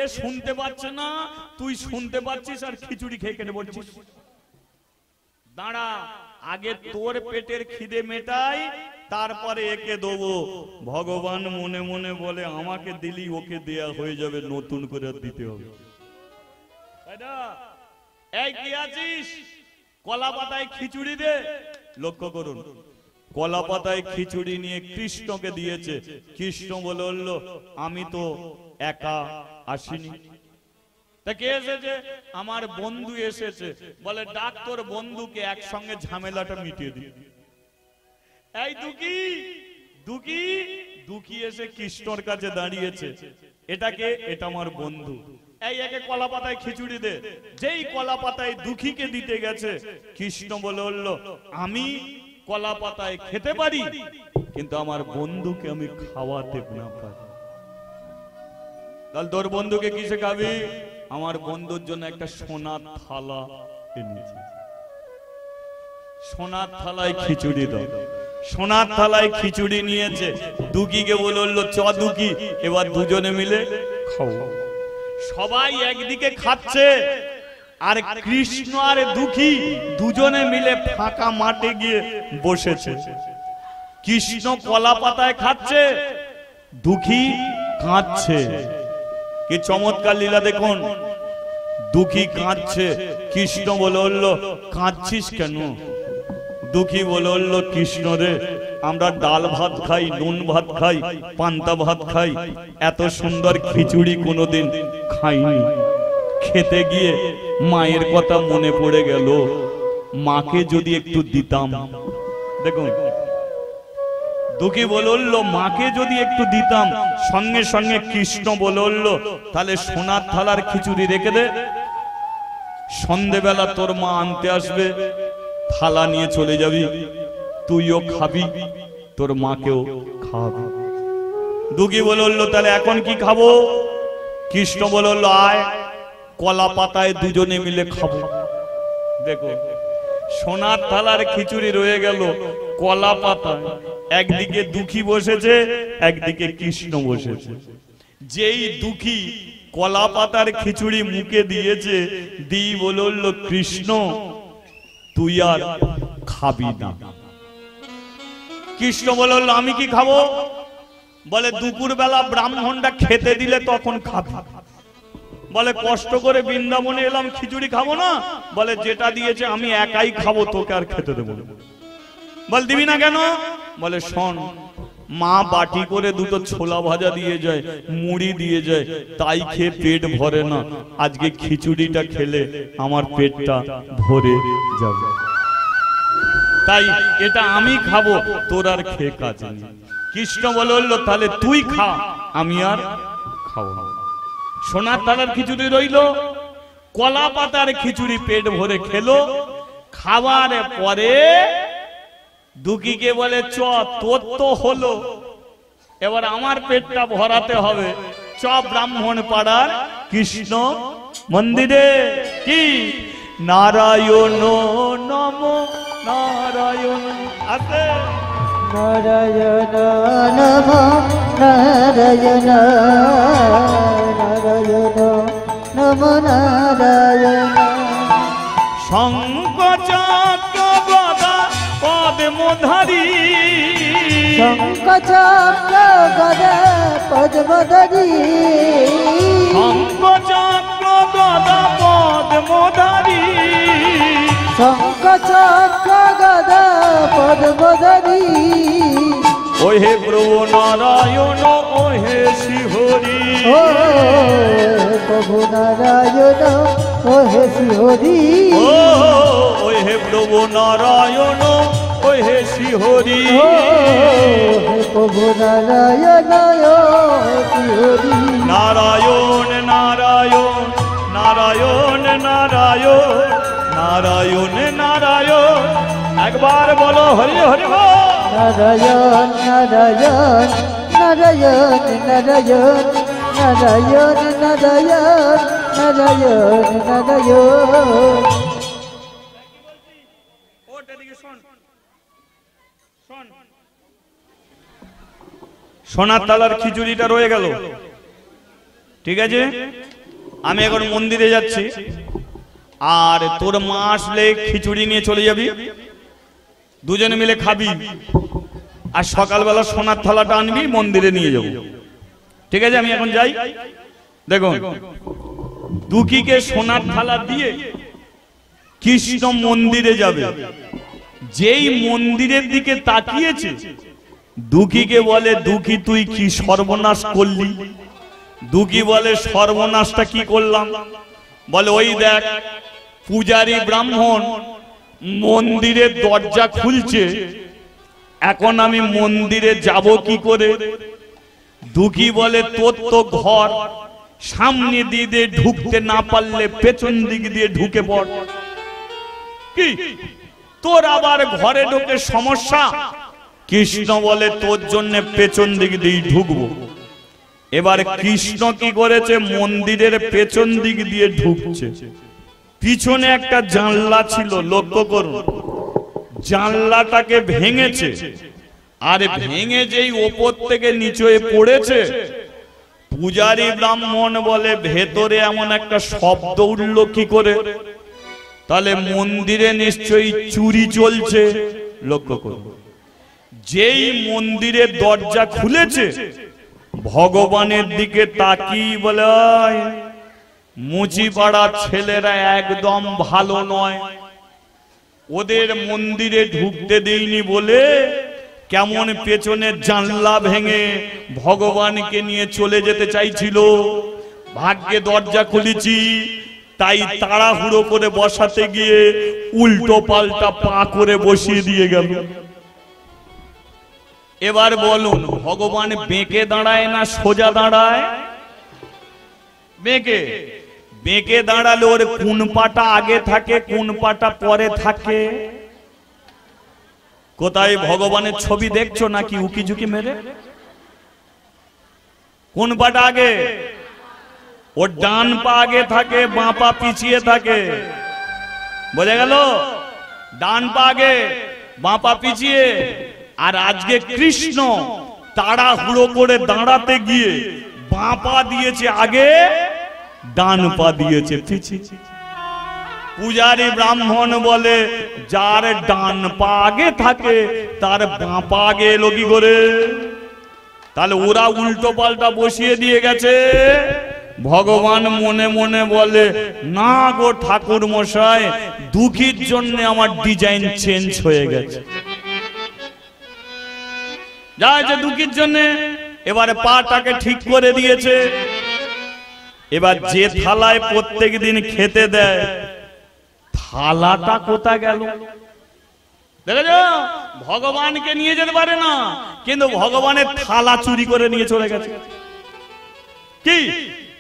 এ শুনতে পাচ্ছে না, তুই শুনতে পাচ্ছিস আর খিচুড়ি খেয়ে কেটে বলছিস। দাঁড়া, আগে তোর পেটের খিদে মেটাই, তারপরে একে দেবো। ভগবান মনে মনে বলে আমাকে দিলি ওকে দেয়া হয়ে যাবে, নতুন করে দিতে হবে, তাই না? এই কি আছিস, কলা পাতায় খিচুড়ি দে। লক্ষ্য করুন, কলা পাতায় খিচুড়ি নিয়ে কৃষ্ণকে দিয়েছে। কৃষ্ণ বলল আমি তো একা আসিনি। তা কে এসেছে? আমার বন্ধু এসেছে। বলে ডাক তোর বন্ধুকে, একসঙ্গে ঝামেলাটা মিটিয়ে দি। এই দুকি দুকি দুকি এসে কৃষ্ণর কাছে দাঁড়িয়েছে। এটাকে, এটা আমার বন্ধু। এই একে কলা পাতায় খিচুড়ি দে। যেই কলা পাতায় দুঃখীকে দিতে গেছে, কৃষ্ণ বলল আমি কলা পাতায় খেতে পারি, কিন্তু আমার বন্ধুকে আমি খাওয়াতে না পারি। তাহলে তোর বন্ধুকে কিসে খাবি? আমার বন্ধুর জন্য একটা সোনার থালা এনেছি, সোনার থালায় খিচুড়ি দাও। সোনার থালায় খিচুড়ি নিয়েছে। দুঃখীকে বলল চ দুঃখী, এবার দুজনে মিলে খাও। সবাই একদিকে খাচ্ছে, আর কৃষ্ণ আর দুঃখী দুজনে মিলে ফাঁকা মাঠে গিয়ে বসেছে। কৃষ্ণ কলা পাতায় খাচ্ছে, দুঃখী কাঁদছে। কি চমৎকার লীলা দেখুন। দুঃখী কাঁদছে, কৃষ্ণ বলল কাঁদছিস কেন? দুঃখী বলল কৃষ্ণ রে, আমরা ডাল ভাত খাই, নুন ভাত খাই, পান্তা ভাত খাই, এত সুন্দর খিচুড়ি কোনোদিন খাইনি। খেতে গিয়ে মায়ের কথা মনে পড়ে গেল, মাকে যদি একটু দিতাম। দেখুন, দুঃখী বলল মাকে যদি একটু দিতাম। সঙ্গে সঙ্গে কৃষ্ণ বলল তাহলে সোনার থালার খিচুড়ি রেখে দে, সন্ধেবেলা তোর মা আনতে আসবে, থালা নিয়ে চলে যাবি, তুইও খাবি, তোর মাকেও খাওয়াবি। দুঃখী বলল তাহলে এখন কি খাবো? কৃষ্ণ বলল আয়, কলা পাতায় দুজনে মিলে খাবো। দেখো, সোনার থালার খিচুড়ি রয়ে গেল কলা পাতায়। একদিকে দুঃখী বসেছে, একদিকে কৃষ্ণ বসেছে। যেই দুঃখী কলা পাতার খিচুড়ি মুখে দিয়েছে, দিই বলল কৃষ্ণ তুই আর খাবি না। কৃষ্ণ বলল আমি কি খাবো? বলে দুপুর বেলা ব্রাহ্মণটা খেতে দিলে তখন খাবি। বলে কষ্ট করে বৃন্দাবনে এলাম, খিচুড়ি খাবো না? বলে যেটা দিয়েছে আমি একাই খাবো, তোকে আর খেতে দেবো না। বল দিবি না কেন? বলে শোন, মা বাটি করে দুটো ছোলা ভাজা দিয়ে যায়, মুড়ি দিয়ে যায়, তাই খেয়ে পেট ভরে না। আজকে খিচুড়িটা খেলে আমার পেটটা ভরে যাবে, তাই এটা আমি খাবো, তোর আর খেয়ে কাজ নেই। কৃষ্ণ বলল তাহলে তুই খা, আমি আর খাবো না। সোনার থালার খিচুড়ি রইল, কলা পাতার খিচুড়ি পেট ভরে খেলো। খাবার পরে দুঃখীকে বলে চ, তোর তো হলো, এবার আমার পেটটা ভরাতে হবে। চ ব্রাহ্মণ পাড়ার কৃষ্ণ মন্দিরে। কি নারায়ণ নম নারায়ণ আছে, নারায়ণ নম নারায়ণ নারায়ণ নম নারায়ণ। শঙ্খ চক্র গদা পদ্মধারী, শঙ্খ চক্র গদা পদ্মধারী, শঙ্খ চক্র গদা পদ্মধারী, শঙ্খ চক্র গদা পদ্মধারী। ও হে প্রভু নারায়ণ, ও হে শ্রীহরি, ও প্রভু নারায়ণ, ও হে শ্রীহরি। ও হে প্রভু নারায়ণ, ও হে শ্রীহরি, ও হে প্রভু নারায়ণ, ও হে শ্রীহরি। নারায়ণ নারায়ণ নারায়ণ নারায়ণ নারায়ণ নারায়ণ, একবার বলো হরি হরি বল। নারায়ণ নারায়ণ নারায়ণ নারায়ণ নারায়ণ নারায়ণ নারায়ণ নারায়ণ। সোনার তালার খিচুড়িটা রয়ে গেল, ঠিক আছে। আমি এখন মন্দিরে যাচ্ছি, আর তোর মা আসলে খিচুড়ি নিয়ে চলে যাবি, দুজনে মিলে খাবি, আর সকালবেলা সোনার থালাটা আনবি, মন্দিরে নিয়ে যাবো, ঠিক আছে। আমি এখন যাই। দেখুন, দুঃখীকে সোনার থালা দিয়ে কৃষ্ণ মন্দিরে যাবে। যেই মন্দিরের দিকে তাকিয়েছে, দুঃখীকে বলে দুঃখী তুই কি সর্বনাশ করলি? দুঃখী বলে সর্বনাশটা কি করলাম? বলে ওই দেখ, পূজারী ব্রাহ্মণ মন্দিরের দরজা খুলছে, এখন আমি মন্দিরে যাব কি করে? দুঃখী বলে তোর তো ঘর, সামনে দিয়ে ঢুকতে না পারলে পেছন দিক দিয়ে ঢুকে পড়। কি তোর আবার ঘরে ঢুকে সমস্যা? কৃষ্ণ বলে তোর জন্য পেছন দিক দিয়ে ঢুকবো। এবার কৃষ্ণ কি করেছে? মন্দিরের পেছন দিক দিয়ে ঢুকছে। পিছনে একটা জানলা ছিল, লক্ষ্য করুন, জানলাটাকে ভেঙেছে, আর ভেঙে যেই ওপর থেকে নিচে পড়েছে, পূজারী ব্রাহ্মণ বলে ভেতরে এমন একটা শব্দ উঠল কি করে? তাহলে মন্দিরে নিশ্চয়ই চুরি চলছে। লক্ষ্য করুন, যেই মন্দিরের দরজা খুলেছে, ভগবানের দিকে তাকিয়ে বলে মুচিপাড়ার ছেলেরা একদম ভালো নয়, ওদের মন্দিরে ঢুকতে দেইনি বলে কেমন পেছনের জানলা ভেঙে ভগবানকে নিয়ে চলে যেতে চাইছিল। ভাগ্যে দরজা খুলেছি, তাই তাড়াহুড়ো করে বসাতে গিয়ে উল্টো পাল্টা পা করে বসিয়ে দিয়ে গেল। এবার বলুন, ভগবান বেঁকে দাঁড়ায় না সোজা দাঁড়ায়? বেঁকে। বেঁকে দাঁড়ালে ওর কোন পাটা আগে থাকে, কোন পাটা পরে থাকে? কোথায় ভগবানের ছবি দেখছো নাকি উকি ঝুঁকি মেরে? কোন পাটা আগে? ওর ডান পা আগে থাকে, বাঁ পা পিছিয়ে থাকে। বোঝা গেল? ডান পা আগে, বাঁ পা পিছিয়ে। আর আজকে কৃষ্ণ তাড়াহুড়ো করে দাঁড়াতে গিয়ে বাঁ পা দিয়েছে আগে, ডান পা দিয়েছে পিছিয়ে। পূজারী ব্রাহ্মণ বলে যার ডান পা আগে থাকে তার বাঁ পা আগে এলো কি করে? তাহলে ওরা উল্টো পাল্টা বসিয়ে দিয়ে গেছে। ভগবান মনে মনে বলে না গো ঠাকুর মশাই, দুঃখীর জন্য আমার ডিজাইন চেঞ্জ হয়ে গেছে। যা হয়েছে দুঃখীর জন্য। এবারে পাটাকে ঠিক করে দিয়েছে। এবার যে থালায় প্রত্যেক দিন খেতে দেয়, থালাটা কোথায় গেল? দেখেছ, ভগবানকে নিয়ে যেতে পারে না, কিন্তু ভগবানের থালা চুরি করে নিয়ে চলে গেছে। কি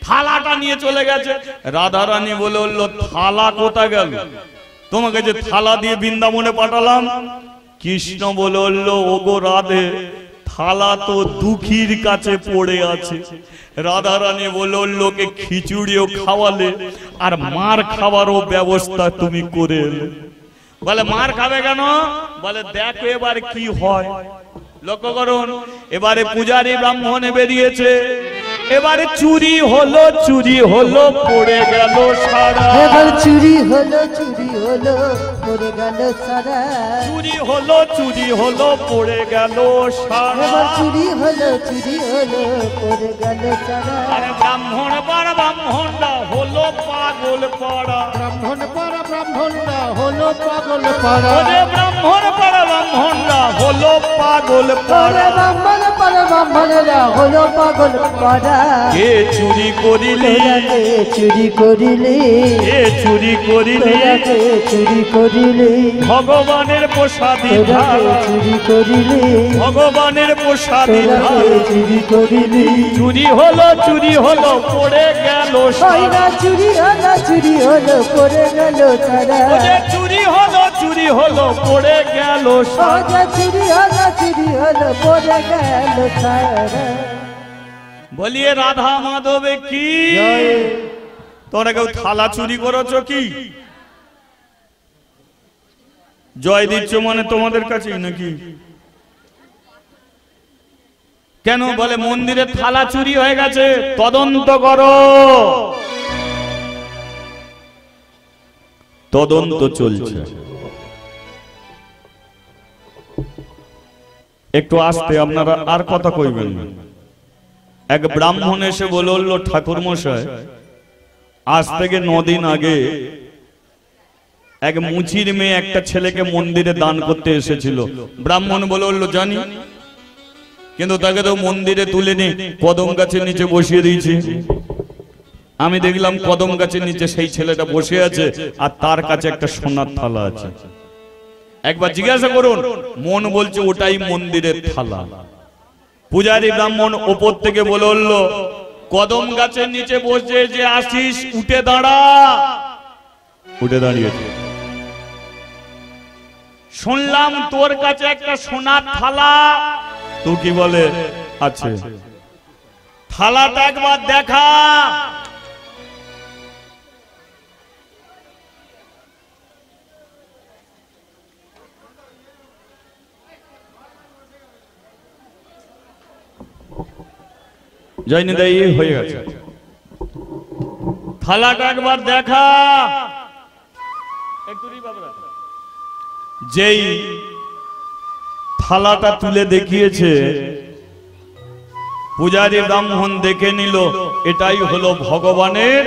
থালাটা নিয়ে চলে গেছে। রাধারানী বলে বলল, থালা কোথায় গেল? তোমাকে যে থালা দিয়ে বৃন্দাবনে পাঠালাম। কৃষ্ণ বলে বলল, ওগো রাধে, থালা তো দুঃখীর কাছে পড়ে আছে। রাধারানী বলল, লোকে খিচুড়িও খাওয়ালে আর মার খাওয়ারও ব্যবস্থা তুমি করে এলে। বলে মার খাবে কেন? বলে দেখো এবার কি হয়। লক্ষ্য করুন, এবারে পূজারী ব্রাহ্মণে বেরিয়েছে। এবারে চুরি হলো, চুরি হলো, পড়ে গেল সারা। এবার চুরি হলো, চুরি হলো, পড়ে গেল সারা। চুরি হলো, চুরি হলো, পড়ে গেল সারা। এবার চুরি হলো, চুরি হলো, পড়ে গেল সারা। আরে ব্রাহ্মণ পাড়া ব্রাহ্মণটা হলো পাগল পাড়া। ব্রাহ্মণ পাড়া ব্রাহ্মণরা হলো পাগল পাড়া। ওরে ব্রাহ্মণ পাড়া ব্রাহ্মণটা হলো পাগল পাড়া। ওরে ব্রাহ্মণ পাড়া ব্রাহ্মণেরা হলো পাগল পাড়া। কে চুরি করিলি? তোরা কে চুরি করিলি? কে চুরি করিলি? তোরা কে চুরি করিলি? ভগবানের প্রসাদী তোরা কে থালা। চুরি করিলি? ভগবানের প্রসাদী তোরা কে থালা। চুরি করিলি? চুরি হলো, চুরি হলো, পড়ে গেল সারা। না চুরি হলো, চুরি হলো, পড়ে গেল সারা। ওরে চুরি হলো, চুরি হলো, পড়ে গেল সারা। চুরি হলো, চুরি হলো, পড়ে গেল সারা। বলিয়ে রাধা মাধবে কি? তোমরা কেউ থালা চুরি করেছো কি? জয় দিচ্ছ মানে তোমাদের কাছে নাকি? কেন? বলে মন্দিরের থালা চুরি হয়ে গেছে, তদন্ত করো। তদন্ত চলছে। একটু আস্তে, আপনারা আর কথা কইবেন না। এক ব্রাহ্মণ এসে বলল, ঠাকুর মশাই, আজ থেকে 9 দিন আগে এক মুচির মেয়ে একটা ছেলেকে মন্দিরে দান করতে এসেছিল। ব্রাহ্মণ বলল, জানি, কিন্তু তাকে তো মন্দিরে তুলে নিয়ে কদম গাছের নিচে বসিয়ে দিয়েছি। আমি দেখলাম কদম গাছের নিচে সেই ছেলেটা বসে আছে, আর তার কাছে একটা সোনার থালা আছে। একবার জিজ্ঞাসা করুন। মন বলছে ওটাই মন্দিরের থালা। পূজারী ব্রাহ্মণ ওপর থেকে বলল, কদম গাছের নিচে বসে যে আসিস, উঠে দাঁড়া। উঠে দাঁড়িয়েছে। শুনলাম তোর কাছে একটা সোনার থালা। তো কি বলে? আছে। থালাটা একবার দেখা। জয়নিদাই হয়ে গেছে। থালাটা একবার দেখা। যেই থালাটা তুলে দেখিয়েছে, পূজারী ব্রাহ্মণ দেখে নিল এটাই হলো ভগবানের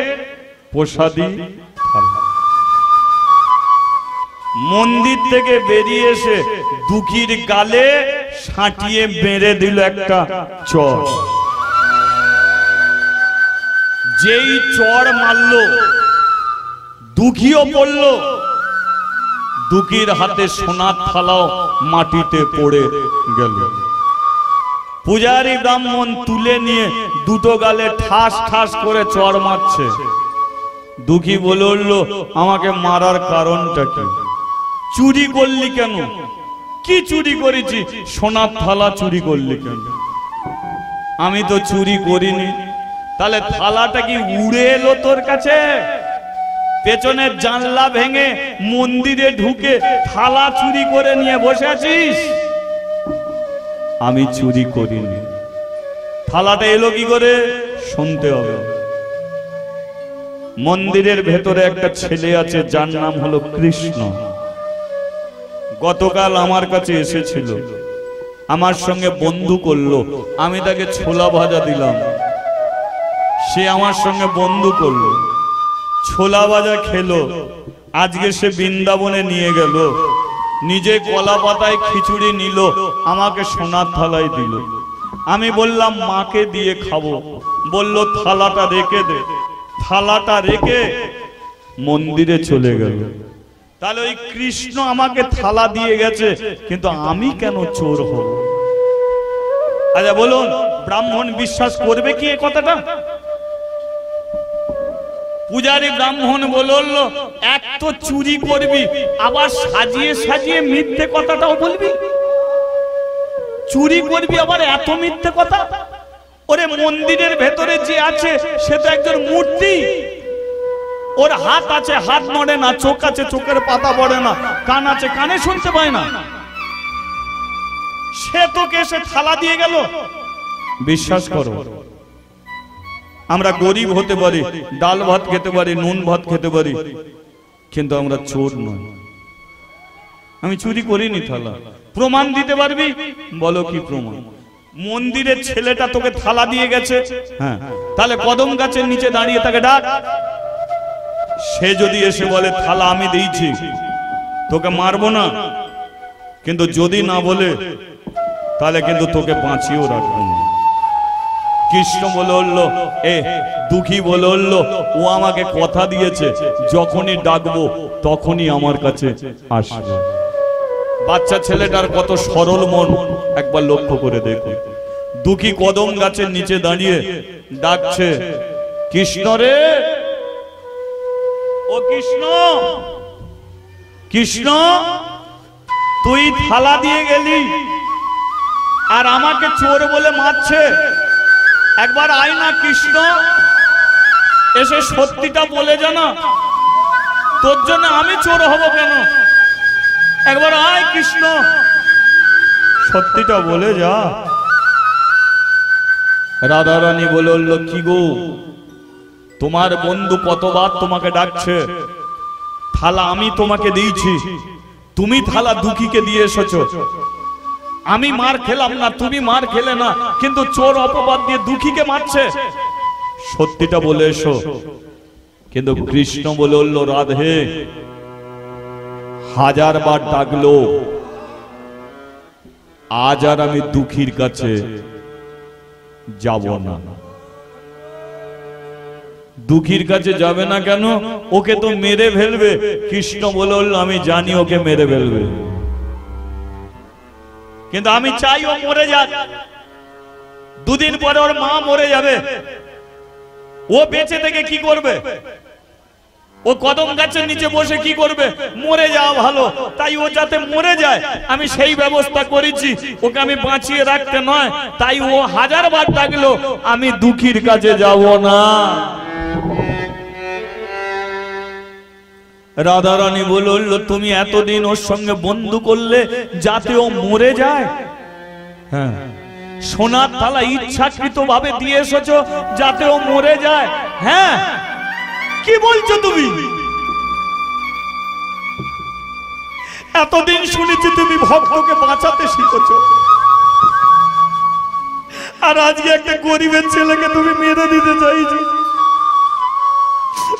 প্রসাদী থালা। মন্দির থেকে বেরিয়ে এসে দুঃখীর গালে সাঁটিয়ে মেরে দিল একটা চড়। যেই চড় মারল, দুঃখীও পড়ল। দুঃখীর হাতে সোনার থালাও মাটিতে পড়ে গেল। পূজারী ব্রাহ্মণ তুলে নিয়ে দুটো গালে ঠাস ঠাস করে চড় মারছে। দুঃখী বলল, আমাকে মারার কারণটা কি? চুরি করলি কেন? কি চুরি করেছি? সোনার থালা চুরি করলি কেন? আমি তো চুরি করিনি। তাহলে থালাটা কি উড়ে এলো তোর কাছে? পেছনের জানলা ভেঙে মন্দিরে ঢুকে থালা চুরি করে নিয়ে বসে আছিস? আমি চুরি করিনি। থালাটা এলো কি করে? শুনতে হবে। মন্দিরের ভেতরে একটা ছেলে আছে, যার নাম হলো কৃষ্ণ। গতকাল আমার কাছে এসেছিল, আমার সঙ্গে বন্ধু করলো। আমি তাকে ছোলা ভাজা দিলাম, সে আমার সঙ্গে বন্ধু করলো, ছোলা ভাজা খেলো। আজকে সে বৃন্দাবনে নিয়ে গেল। নিজে কলা পাতায় খিচুড়ি নিল, আমাকে সোনার থালায় দিল। আমি বললাম মাকে দিয়ে খাবো, বলল থালাটা রেখে দে। থালাটা রেখে মন্দিরে চলে গেল। তাহলে ওই কৃষ্ণ আমাকে থালা দিয়ে গেছে, কিন্তু আমি কেন চোর হব? আচ্ছা বলুন, ব্রাহ্মণ বিশ্বাস করবে কি এই কথাটা? পূজারী ব্রাহ্মণ বলল, এক তো চুরি করবি, আবার সাজিয়ে সাজিয়ে মিথ্যে কথাটাও বলবি। চুরি করবি আবার এত মিথ্যে কথা? ওরে মন্দিরের ভেতরে যে আছে সে তো একজন মূর্তি। ওর হাত আছে, হাত নড়ে না, চোখ আছে, চোখের পাতা পড়ে না, কান আছে, কানে শুনতে পায় না। সে তোকে এসে থালা দিয়ে গেল। বিশ্বাস করো, আমরা গরিব হতে পারি, ডাল ভাত খেতে পারি, নুন ভাত খেতে পারি, কিন্তু আমরা চোর নই। আমি চুরি করিনি থালা। প্রমাণ দিতে পারবি? বলো কি প্রমাণ? মন্দিরের ছেলেটা তোকে থালা দিয়ে গেছে, হ্যাঁ, তাহলে কদম গাছের নিচে দাঁড়িয়ে তাকে ডাক। সে যদি এসে বলে থালা আমি দিয়েছি, তোকে মারবো না, কিন্তু যদি না বলে তাহলে কিন্তু তোকে বাঁচিয়েও রাখবো না। কৃষ্ণ বলে উঠলো, এ দুঃখী বলে উঠলো, ও আমাকে কথা দিয়েছে যখনই ডাকবো তখনই আমার কাছে আসবে। বাচ্চা ছেলেটার কত সরল মন একবার লক্ষ্য করে দেখো। দুঃখী কদম গাছের নিচে দাঁড়িয়ে ডাকছে, কৃষ্ণ রে, ও কৃষ্ণ, কৃষ্ণ তুই থালা দিয়ে গেলি আর আমাকে চোর বলে মারছে, একবার আয় না কৃষ্ণ, এসে সত্যিটা বলে জানা, তোর জন্য আমি চোর হব কেন? একবার আয় কৃষ্ণ, সত্যিটা বলে যা। রাধা রানী বলে উঠল, কি গো, তোমার বন্ধু কতবার তোমাকে ডাকছে, থালা আমি তোমাকে দিয়েছি, তুমি থালা দুঃখীকে দিয়ে এসেছো। আমি মার খেলাম না, তুমি মার খেলে না, কিন্তু চোর অপবাদ দিয়ে দুঃখীকে মারছে, সত্যিটা বলে এসো। কিন্তু কৃষ্ণ বলে উঠল, রাধে হাজারবার ডাকলো, আজ আর আমি দুঃখীর কাছে যাব না। দুঃখীর কাছে যাবে না কেন? ওকে তো মেরে ফেলবে। কৃষ্ণ বলে উঠল, আমি জানি ওকে মেরে ফেলবে, কিন্তু আমি চাই ও মরে যাক। দুদিন পরে ওর মা মরে যাবে, ও বেঁচে থেকে কি করবে? ও কদম গাছের নিচে বসে কি করবে? মরে যাওয়া ভালো। তাই ও যাতে মরে যায় আমি সেই ব্যবস্থা করেছি, ওকে আমি বাঁচিয়ে রাখতে নয়। তাই ও হাজারবার ডাকলো, আমি দুঃখীর কাছে যাব না। রাধা রানী বলল, তুমি এতদিন ওর সঙ্গে বন্ধু করলে যাতে ও মরে যায়? হ্যাঁ, সোনার থালা ইচ্ছাকৃত ভাবে দিয়ে এসেছো যাতে ও মরে যায়? হ্যাঁ, কি বলছো তুমি? এতদিন শুনেছি তুমি ভক্তকে বাঁচাতে শিখেছো, আর আজকে একটা গরিবের ছেলেকে তুমি মেরে দিতে চাইছো।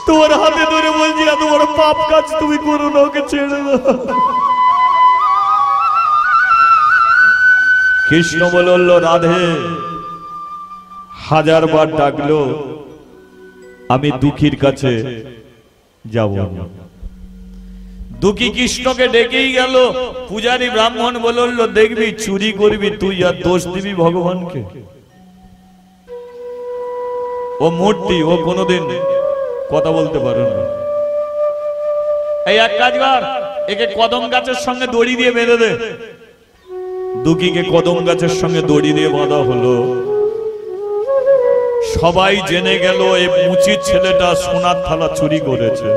তোমার হাতে ধরে বলছি, এত বড় পাপ কাজ তুমি করো না, ওকে ছেড়ে দাও। কৃষ্ণ বলল, রাধে হাজারবার ডাকলো, আমি দুঃখীর কাছে যাব না। দুঃখী কৃষ্ণকে ডেকেই গেল। পূজারী ব্রাহ্মণ বলল, দেখবি চুরি করবি তুই আর দোষ দিবি ভগবানকে। ও মূর্তি, ও কোনোদিন কথা বলতে পারে না। এই এক কাজ কর, একে কদম গাছের সঙ্গে দড়ি দিয়ে বেঁধে দে। দুঃখীকে কদম গাছের সঙ্গে দড়ি দিয়ে বাঁধা হলো। সবাই জেনে গেল এই মুচির ছেলেটা সোনার থালা চুরি করেছে।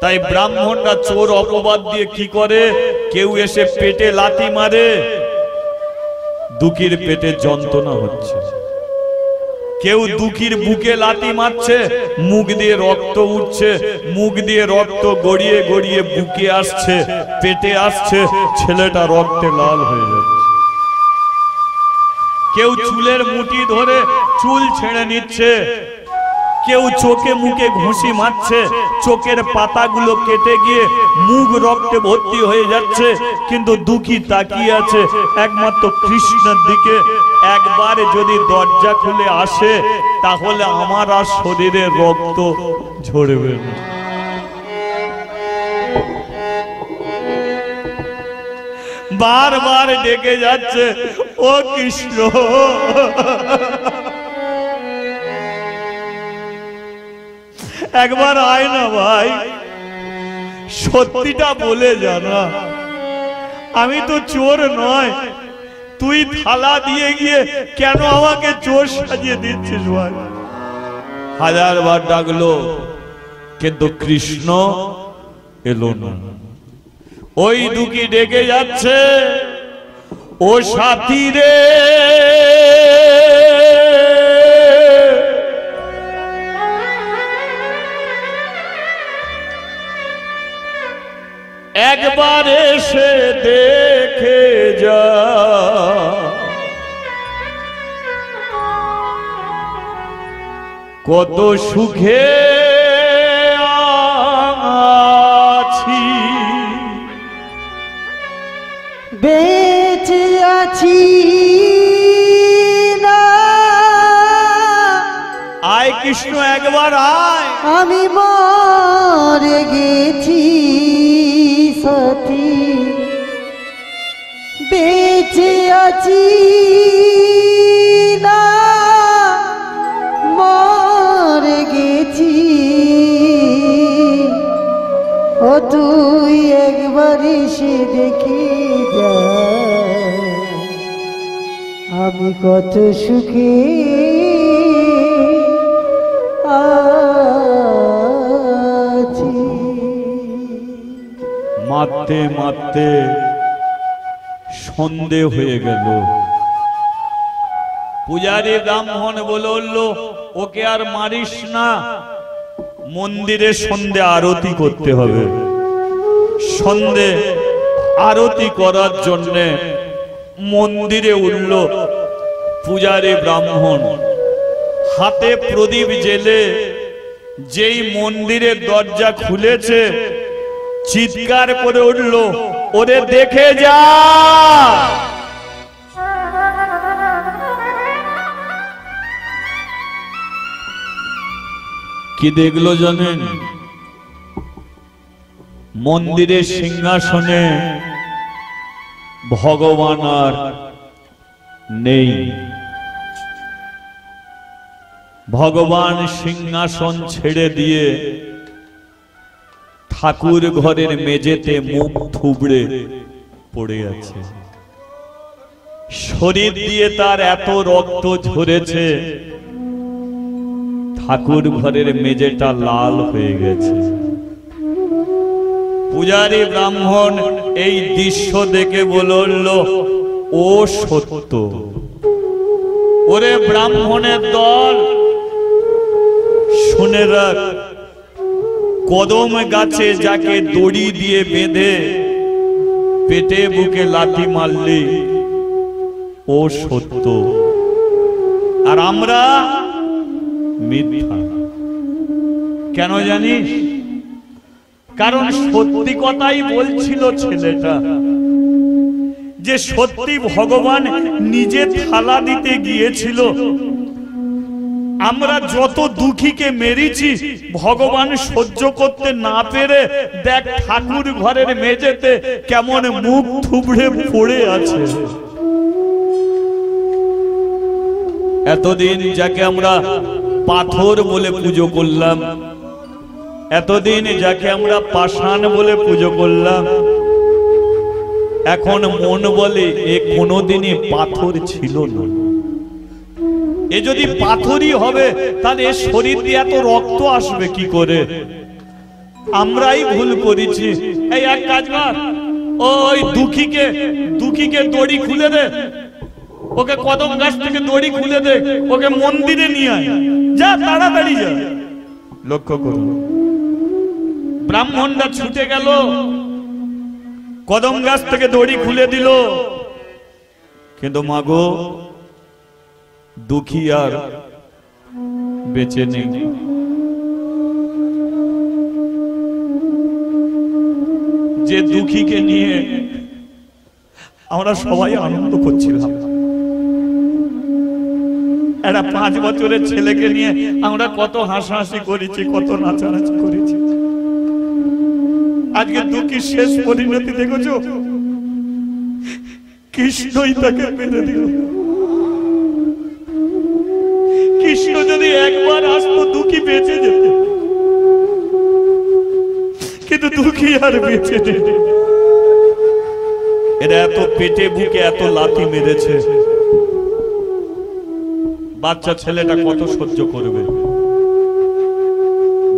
তাই ব্রাহ্মণরা চোর অপবাদ দিয়ে কি করে, কেউ এসে পেটে লাথি মারে, দুঃখীর পেটে যন্ত্রণা হচ্ছে। কেউ দুঃখীর বুকে লাথি মারছে, মুখ দিয়ে রক্ত উঠছে, মুখ দিয়ে রক্ত গড়িয়ে গড়িয়ে বুকে আসছে, পেটে আসছে, ছেলেটা রক্তে লাল হয়ে যাচ্ছে। কেউ চুলের মুঠি ধরে চুল ছেড়ে নিচ্ছে, কেউ চোখে মুখে ঘুষি মারছে, চোখের পাতাগুলো কেটে গিয়ে মুখ রক্তে ভর্তি হয়ে যাচ্ছে, কিন্তু দুঃখী তাকিয়ে আছে একমাত্র কৃষ্ণের দিকে। একবার যদি দরজা খুলে আসে তাহলে আমার আর শরীরে রক্ত ঝরবে না। বারবার ডেকে যাচ্ছে, ও কৃষ্ণ একবার আয় না ভাই, সত্যিটা বলে জানা, আমি তো চোর নয়, তুই থালা দিয়ে গিয়ে কেন আমাকে চোর সাজিয়ে দিচ্ছিস ভাই। হাজারবার ডাকলো কিন্তু কৃষ্ণ এলো না। ওই দুঃখী ডেকে যাচ্ছে, ও সাথী রে একবার এসে দেখে যা, কত সুখে আছি, বেঁচে আছি না। আয় কৃষ্ণ একবার আয়, আমি মরে গেছি সতী, বেঁচে আছি না, মরে গেছি। ও তুই একবার এসে দেখে যা, আমি কত সুখে আছি। মারতে মারতে সন্ধে হয়ে গেল। পূজারী ব্রাহ্মণ বলল, ওকে আর মারিস না, মন্দিরে সন্ধে আরতি করতে হবে। সন্ধে আরতি করার জন্য মন্দিরে উঠল পূজারী ব্রাহ্মণ, হাতে প্রদীপ জেলে। যেই মন্দিরের দরজা খুলেছে চিৎকার করে উঠল, ওরে দেখে যা। কি দেখলো জানেন? মন্দিরের সিংহাসনে ভগবান আর নেই। ভগবান সিংহাসন ছেড়ে দিয়ে ঠাকুর ঘরের মেঝেতে মুখ থুবড়ে পড়ে আছে। শরীর দিয়ে তার এত রক্ত ঝরেছে, ঠাকুর ঘরের মেঝেটা লাল হয়ে গেছে। পূজারী ব্রাহ্মণ এই দৃশ্য দেখে বলল, ও সত্য। ওরে ব্রাহ্মণের দল, শুনে রাখ, কদম গাছে যাকে দড়ি দিয়ে বেঁধে পেটে বুকে লাথি মারলি ও সত্য, আর আমরা মিথ্যা। কেন জানিস? কারণ সত্যি কথাই বলছিল ছেলেটা, যে সত্যি ভগবান নিজে থালা দিতে গিয়েছিল। আমরা যত দুঃখীকে মেরেছি ভগবান সহ্য করতে না পেরে দেখ ঠাকুর ঘরের মেঝেতে কেমন মুখ থুবড়ে পড়ে আছে। এতদিন যাকে আমরা পাথর বলে পুজো করলাম, এতদিন যাকে আমরা পাষাণ বলে পুজো করলাম, এখন মন বলে এ কোনোদিনই পাথর ছিল না। এ যদি পাথরই হবে তাহলে এ শরীর দিয়ে এত রক্ত আসবে কি করে? আমরাই ভুল করেছি। এই এক কাজ কর, ওই দুঃখীকে দড়ি খুলে দে, ওকে কদম গাছ থেকে দড়ি খুলে দে, ওকে মন্দিরে নিয়ে আয়, যা তাড়াতাড়ি যা। লক্ষ্য করুন, ব্রাহ্মণরা ছুটে গেল, কদম গাছ থেকে দড়ি খুলে দিল, কিন্তু মাগো দুঃখী আর বেঁচে নেই। যে দুঃখীকে নিয়ে আমরা সবাই আনন্দ করছিলাম। একটা 5 বছরের ছেলেকে নিয়ে আমরা কত হাসাহাসি করেছি, কত নাচানাচি করেছি। আজকে দুঃখী শেষ পরিণতি দেখেছো, কৃষ্ণই তাকে মেরে দিল। কৃষ্ণ যদি একবার আসতো দুঃখী বেঁচে যেত, কিন্তু দুঃখী আর বেঁচে নেই। এরা এত পেটে বুকে এত লাথি মেরেছে, বাচ্চা ছেলেটা কত সহ্য করবে?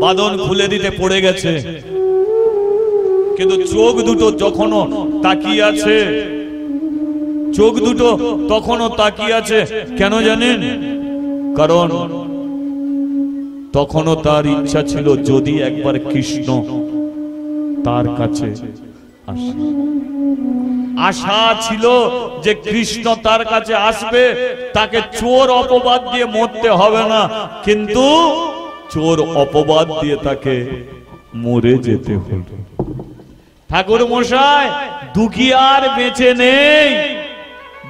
বাঁধন খুলে দিতে পড়ে গেছে, কিন্তু চোখ দুটো যখনও তাকিয়ে আছে, চোখ দুটো তখনও তাকিয়ে আছে। কেন জানেন? কারণ তখনও তার ইচ্ছা ছিল যদি একবার কৃষ্ণ তার কাছে আসে। আশা ছিল যে কৃষ্ণ তার কাছে আসবে, তাকে চোর অপবাদ দিয়ে মরতে হবে না, কিন্তু চোর অপবাদ দিয়ে তাকে মরে যেতে হলো। ঠাকুর মশাই, দুঃখী আর বেঁচে নেই,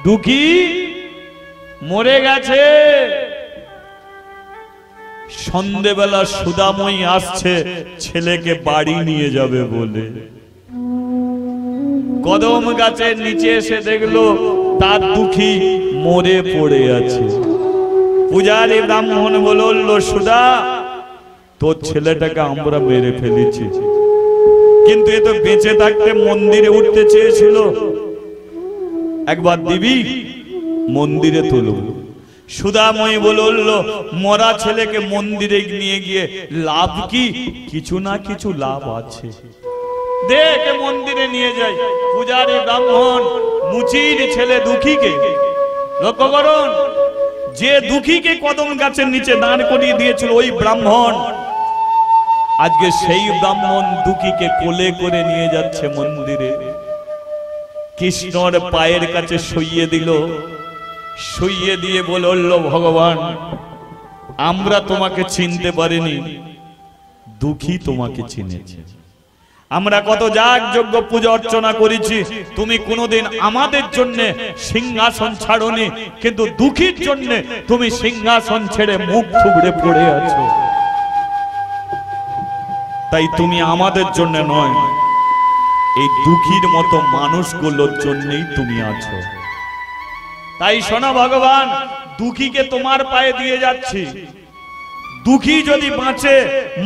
দুঃখী মরে গেছে। সন্ধ্যেবেলা সুদাময়ী আসছে ছেলেকে বাড়ি নিয়ে যাবে বলে। কদম গাছের নিচে এসে দেখলো তার দুঃখী মরে পড়ে আছে। পূজারী ব্রাহ্মণ বলল, সুদা, তোর ছেলেটাকে আমরা মেরে ফেলেছি, কিন্তু এ তো বেঁচে থাকতে মন্দিরে উঠতে চেয়েছিল, একবার দিবি? মন্দিরে তুলো। সুদাময়ী বলল, মরা ছেলেকে মন্দিরে নিয়ে গিয়ে লাভ কি? কিছু না কিছু লাভ আছে, দেখে মন্দিরে নিয়ে যাই। পূজারী ব্রাহ্মণ মুচির ছেলে দুঃখীকে, লক্ষ্য করুন, যে দুঃখীকে কদম গাছের নিচে দাঁড় করিয়ে দিয়েছিল ওই ব্রাহ্মণ, আজকে সেই ব্রাহ্মণ দুঃখীকে কোলে করে নিয়ে যাচ্ছে মন্দিরে। কৃষ্ণর পায়ের কাছে শুইয়ে দিল, শুইয়ে দিয়ে বলল, ভগবান, আমরা তোমাকে চিনতে পারিনি, দুঃখী তোমাকে চিনেছে। আমরা কত যাগ যজ্ঞ পূজা অর্চনা করেছি, তুমি কোনোদিন আমাদের জন্য সিংহাসন ছাড়োনি, কিন্তু দুঃখীর জন্য তুমি সিংহাসন ছেড়ে মুখ থুবড়ে পড়ে আছো। তাই তুমি আমাদের জন্য নয়, এই দুঃখীর মতো মানুষগুলোর জন্যই তুমি আছো। তাই শোনো ভগবান, দুঃখীকে তোমার পায়ে দিয়ে যাচ্ছি। দুঃখী যদি বাঁচে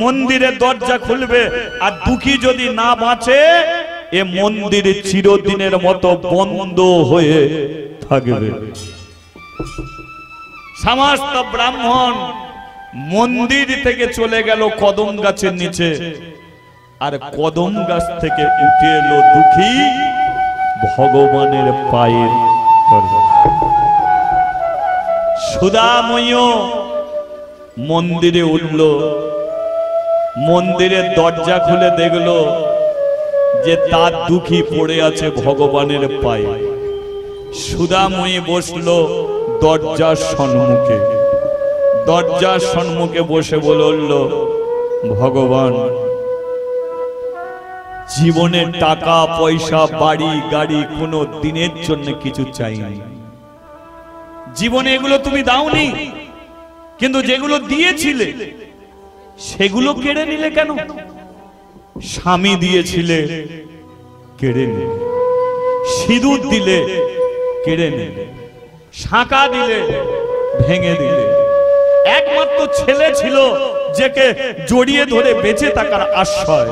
মন্দিরের দরজা খুলবে, আর দুঃখী যদি না বাঁচে এ মন্দির চিরদিনের মতো বন্ধ হয়ে থাকবে। সমস্ত ব্রাহ্মণ মন্দির থেকে চলে গেল কদম গাছের নিচে, আর কদম গাছ থেকে উঠে এলো দুঃখী ভগবানের পায়ের তলায়। সুদাময়ী মন্দিরে উঠল, মন্দিরের দরজা খুলে দেখলো যে তার দুঃখী পড়ে আছে ভগবানের পায়ে। সুদাময়ী বসলো দরজার সম্মুখে, দরজার সম্মুখে বসে বলল, ভগবান, জীবনের টাকা পয়সা বাড়ি গাড়ি কোনো দিনের জন্য কিছু চাইনি, জীবনে এগুলো তুমি দাওনি, কিন্তু যেগুলো দিয়েছিলে সেগুলো কেড়ে নিলে কেন? স্বামী দিয়েছিলে কেড়ে নিলে, সিঁদুর দিলে কেড়ে নিলে, শাঁখা দিলে ভেঙে দিলে, একমাত্র ছেলে ছিল যাকে জড়িয়ে ধরে বেঁচে থাকার আশ্রয়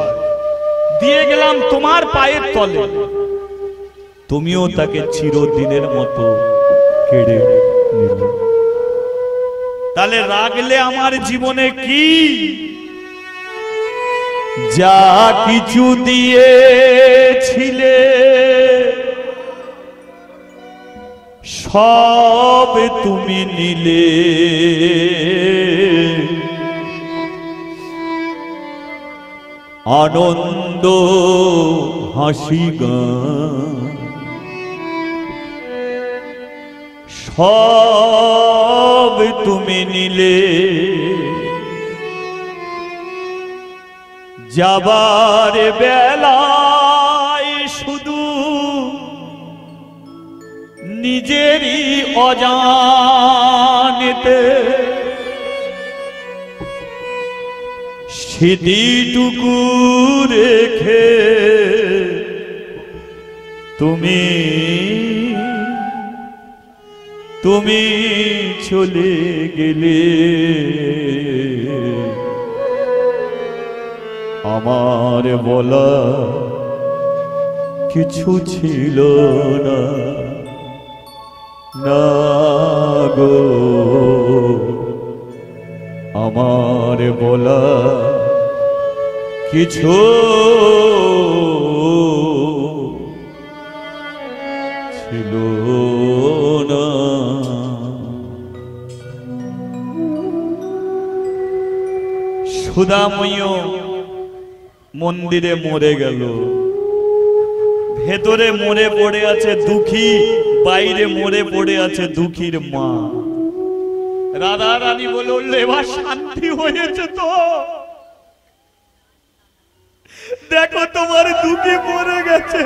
দিয়ে গেলাম তোমার পায়ের তলে, তুমিও তাকে চিরদিনের মতো কেড়ে নিলে। তাহলে রাগলে আমার জীবনে কি? যা কিছু দিয়েছিলে সব তুমি নিলে, আনন্দ হাসি গান সব তুমি নিলে, যাবার বেলায় নিজেরই অজানিতে স্মৃতিটুকু রেখে তুমি চলে গেলে, আমার বলা কিছু ছিল না, না গো, আমার বলা কিছু ছিল না। সুদাময় মন্দিরে মরে গেল, ভেতরে মরে পড়ে আছে দুঃখী, বাইরে মরে পড়ে আছে দুঃখীর মা। রাধা রানী বলল এবার শান্তি হয়েছে তো, দেখো তোমার দুঃখী মরে গেছে,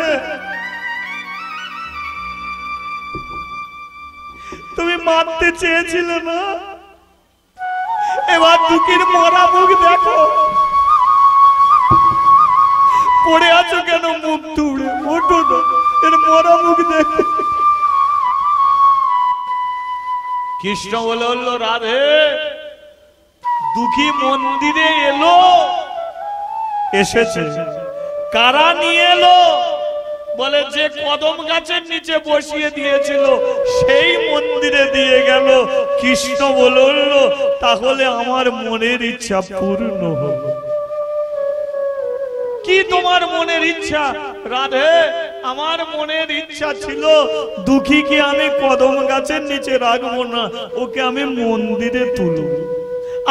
তুমি মারতে চেয়েছিলে না, এবার দুঃখীর মরা মুখ দেখো, পড়ে আছো কেন মুখ তুড়ে, ওঠো না, এর মরা মুখ দেখো। কৃষ্ণ বলল রাধে, দুঃখী মন্দিরে এলো, এসেছে, কারা নিয়ে এলো? বলে যে কদম গাছের নিচে বসিয়ে দিয়েছিল সেই মন্দিরে দিয়ে গেল। কৃষ্ণ বলল তাহলে আমার মনের ইচ্ছা পূর্ণ হবে। কি তোমার মনের ইচ্ছা? রাধে, আমার মনের ইচ্ছা ছিল দুঃখীকে আমি কদম গাছের নিচে রাখবো না, ওকে আমি মন্দিরে তুলব।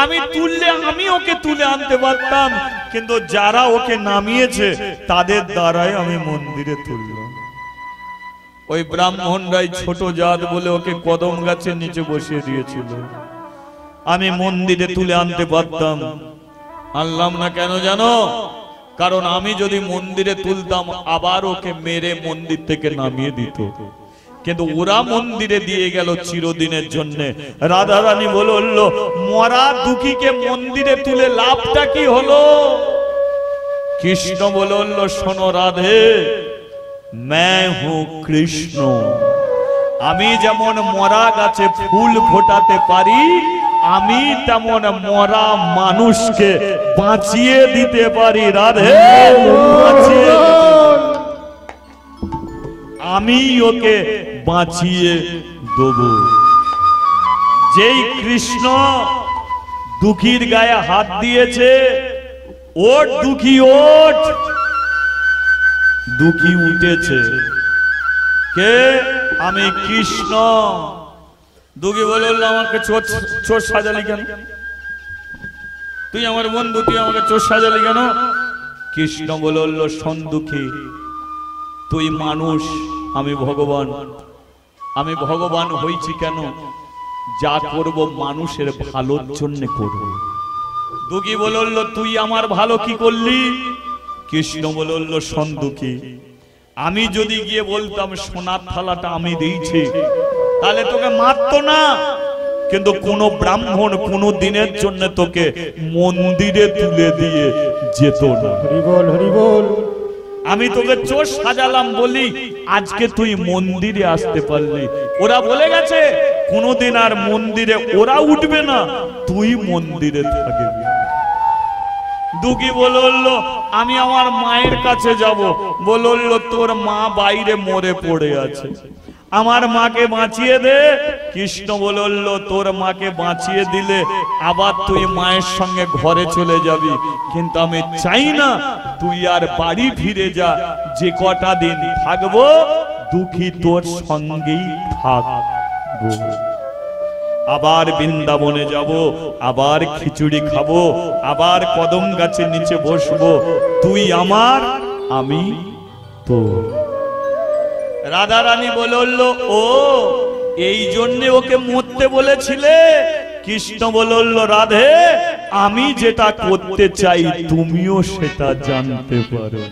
আমি তুললে আমি ওকে তুলে আনতে পারতাম, কিন্তু যারা ওকে নামিয়েছে তাদের দ্বারাই আমি মন্দিরে তুললাম। ওই ব্রাহ্মণরাই ছোট জাত বলে ওকে কদম গাছের নিচে বসিয়ে দিয়েছিল, আমি মন্দিরে তুলে আনতে পারতাম, আনলাম না। কেন জানো? কারণ আমি যদি মন্দিরে তুলতাম আবার ওকে মেরে মন্দির থেকে নামিয়ে দিত, কিন্তু ওরা মন্দিরে দিয়ে গেল চিরদিনের জন্য। রাধা রানী বলল মরা দুঃখীকে মন্দিরে তুলে লাভটা কি হলো? কৃষ্ণ বলল শোনো রাধে, मैं हूं কৃষ্ণ, আমি যেমন মরা গাছে ফুল ফোটাতে পারি, আমি তেমন মরা মানুষকে বাঁচিয়ে দিতে পারি। রাধে, আমি ওকে বাঁচিয়ে দেব। যেই কৃষ্ণ দুঃখীর গায়ে হাত দিয়েছে, ওঠ দুঃখী ওঠ, দুঃখী উঠেছে। কে? আমি কৃষ্ণ। দুঃখী বলল আমাকে চোর সাজালি কেন? তুই আমার বন্ধু, তুই আমাকে চোর সাজালি কেন? কৃষ্ণ বলল শোন দুঃখী, তুই মানুষ, আমি ভগবান। আমি ভগবান হয়েছি কেন? যা করব মানুষের ভালোর জন্য করব। দুঃখী বলল তুই আমার ভালো কি করলি? কৃষ্ণ বলল শোন দুঃখী, আমি যদি গিয়ে বলতাম সোনার থালাটা আমি দিয়েছি, তাহলে তোকে মারতো না, কিন্তু কোন ব্রাহ্মণ কোন দিনের জন্য তোকে মন্দিরে তুলে দিয়ে যেত না। হরি বল, হরি বল। আমি তোকে চোর সাজালাম বলি আজকে তুই মন্দিরে আসতে পারলি। ওরা বলে গেছে কোনদিন আর মন্দিরে ওরা উঠবে না, তুই মন্দিরে থাকবি। দুঃখী বলল আমি আমার মায়ের কাছে যাব। বলল তোর মা বাইরে মরে পড়ে আছে, আমার মাকে বাঁচিয়ে দে। কৃষ্ণ বলল তোর মাকে বাঁচিয়ে দিলে আবার তুই মায়ের সঙ্গে ঘরে চলে যাবি, কিন্তু আমি চাই না তুই আর বাড়ি ফিরে যা। যে কটা দিন থাকবো দুঃখী তোর সঙ্গেই থাকবো। আবার বৃন্দাবনে যাব, আবার খিচুড়ি খাবো, আবার কদম গাছের নিচে বসবো। তুই আমার, আমি তোর। রাধা রানী বলল ও এই জন্য ওকে মরতে বলেছিলে? কৃষ্ণ বলল রাধে, আমি যেটা করতে চাই তুমিও সেটা জানতে পারো।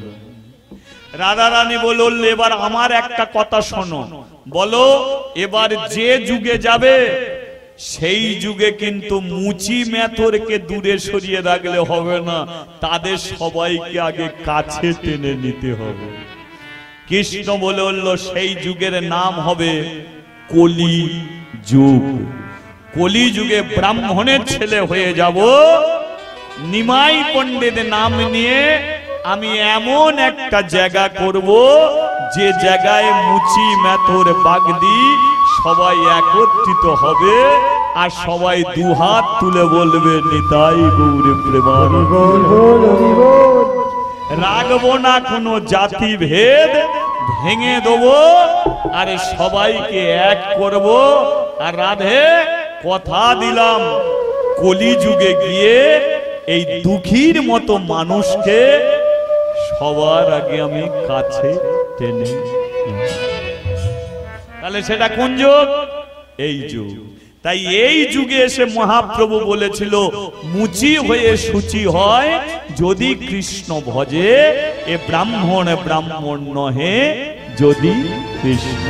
রাধা রানী বলল এবার আমার একটা কথা শোনো, বলো এবার যে যুগে যাবে সেই যুগে কিন্তু মুচি মেথরকে দূরে সরিয়ে রাখলে হবে না, তাদের সবাইকে আগে কাছে টেনে নিতে হবে। কৃষ্ণ বলে বলল সেই যুগের নাম হবে কলি যুগ। কলি যুগে ব্রাহ্মণের ছেলে হয়ে যাব, নিমাই পণ্ডিত নাম নিয়ে আমি এমন একটা জায়গা করব যে জায়গায় মুচি মেথর বাগদি সবাই একত্রিত হবে আর সবাই দুহাত তুলে বলবে নিতাই গৌর প্রেমানন্দ। রাখবো না কোনো জাতি ভেদ, ভেঙে দেবো আর সবাইকে এক করব। আর রাধে কথা দিলাম কলি যুগে গিয়ে এই দুঃখীর মতো মানুষকে সবার আগে আমি কাছে টেনে। তাহলে সেটা কোন যুগ? এই যুগ। তাই এই যুগে এসে মহাপ্রভু বলেছিল মুচি হয়ে সূচি হয় যদি কৃষ্ণ ভজে, এ ব্রাহ্মণ ব্রাহ্মণ নহে যদি কৃষ্ণ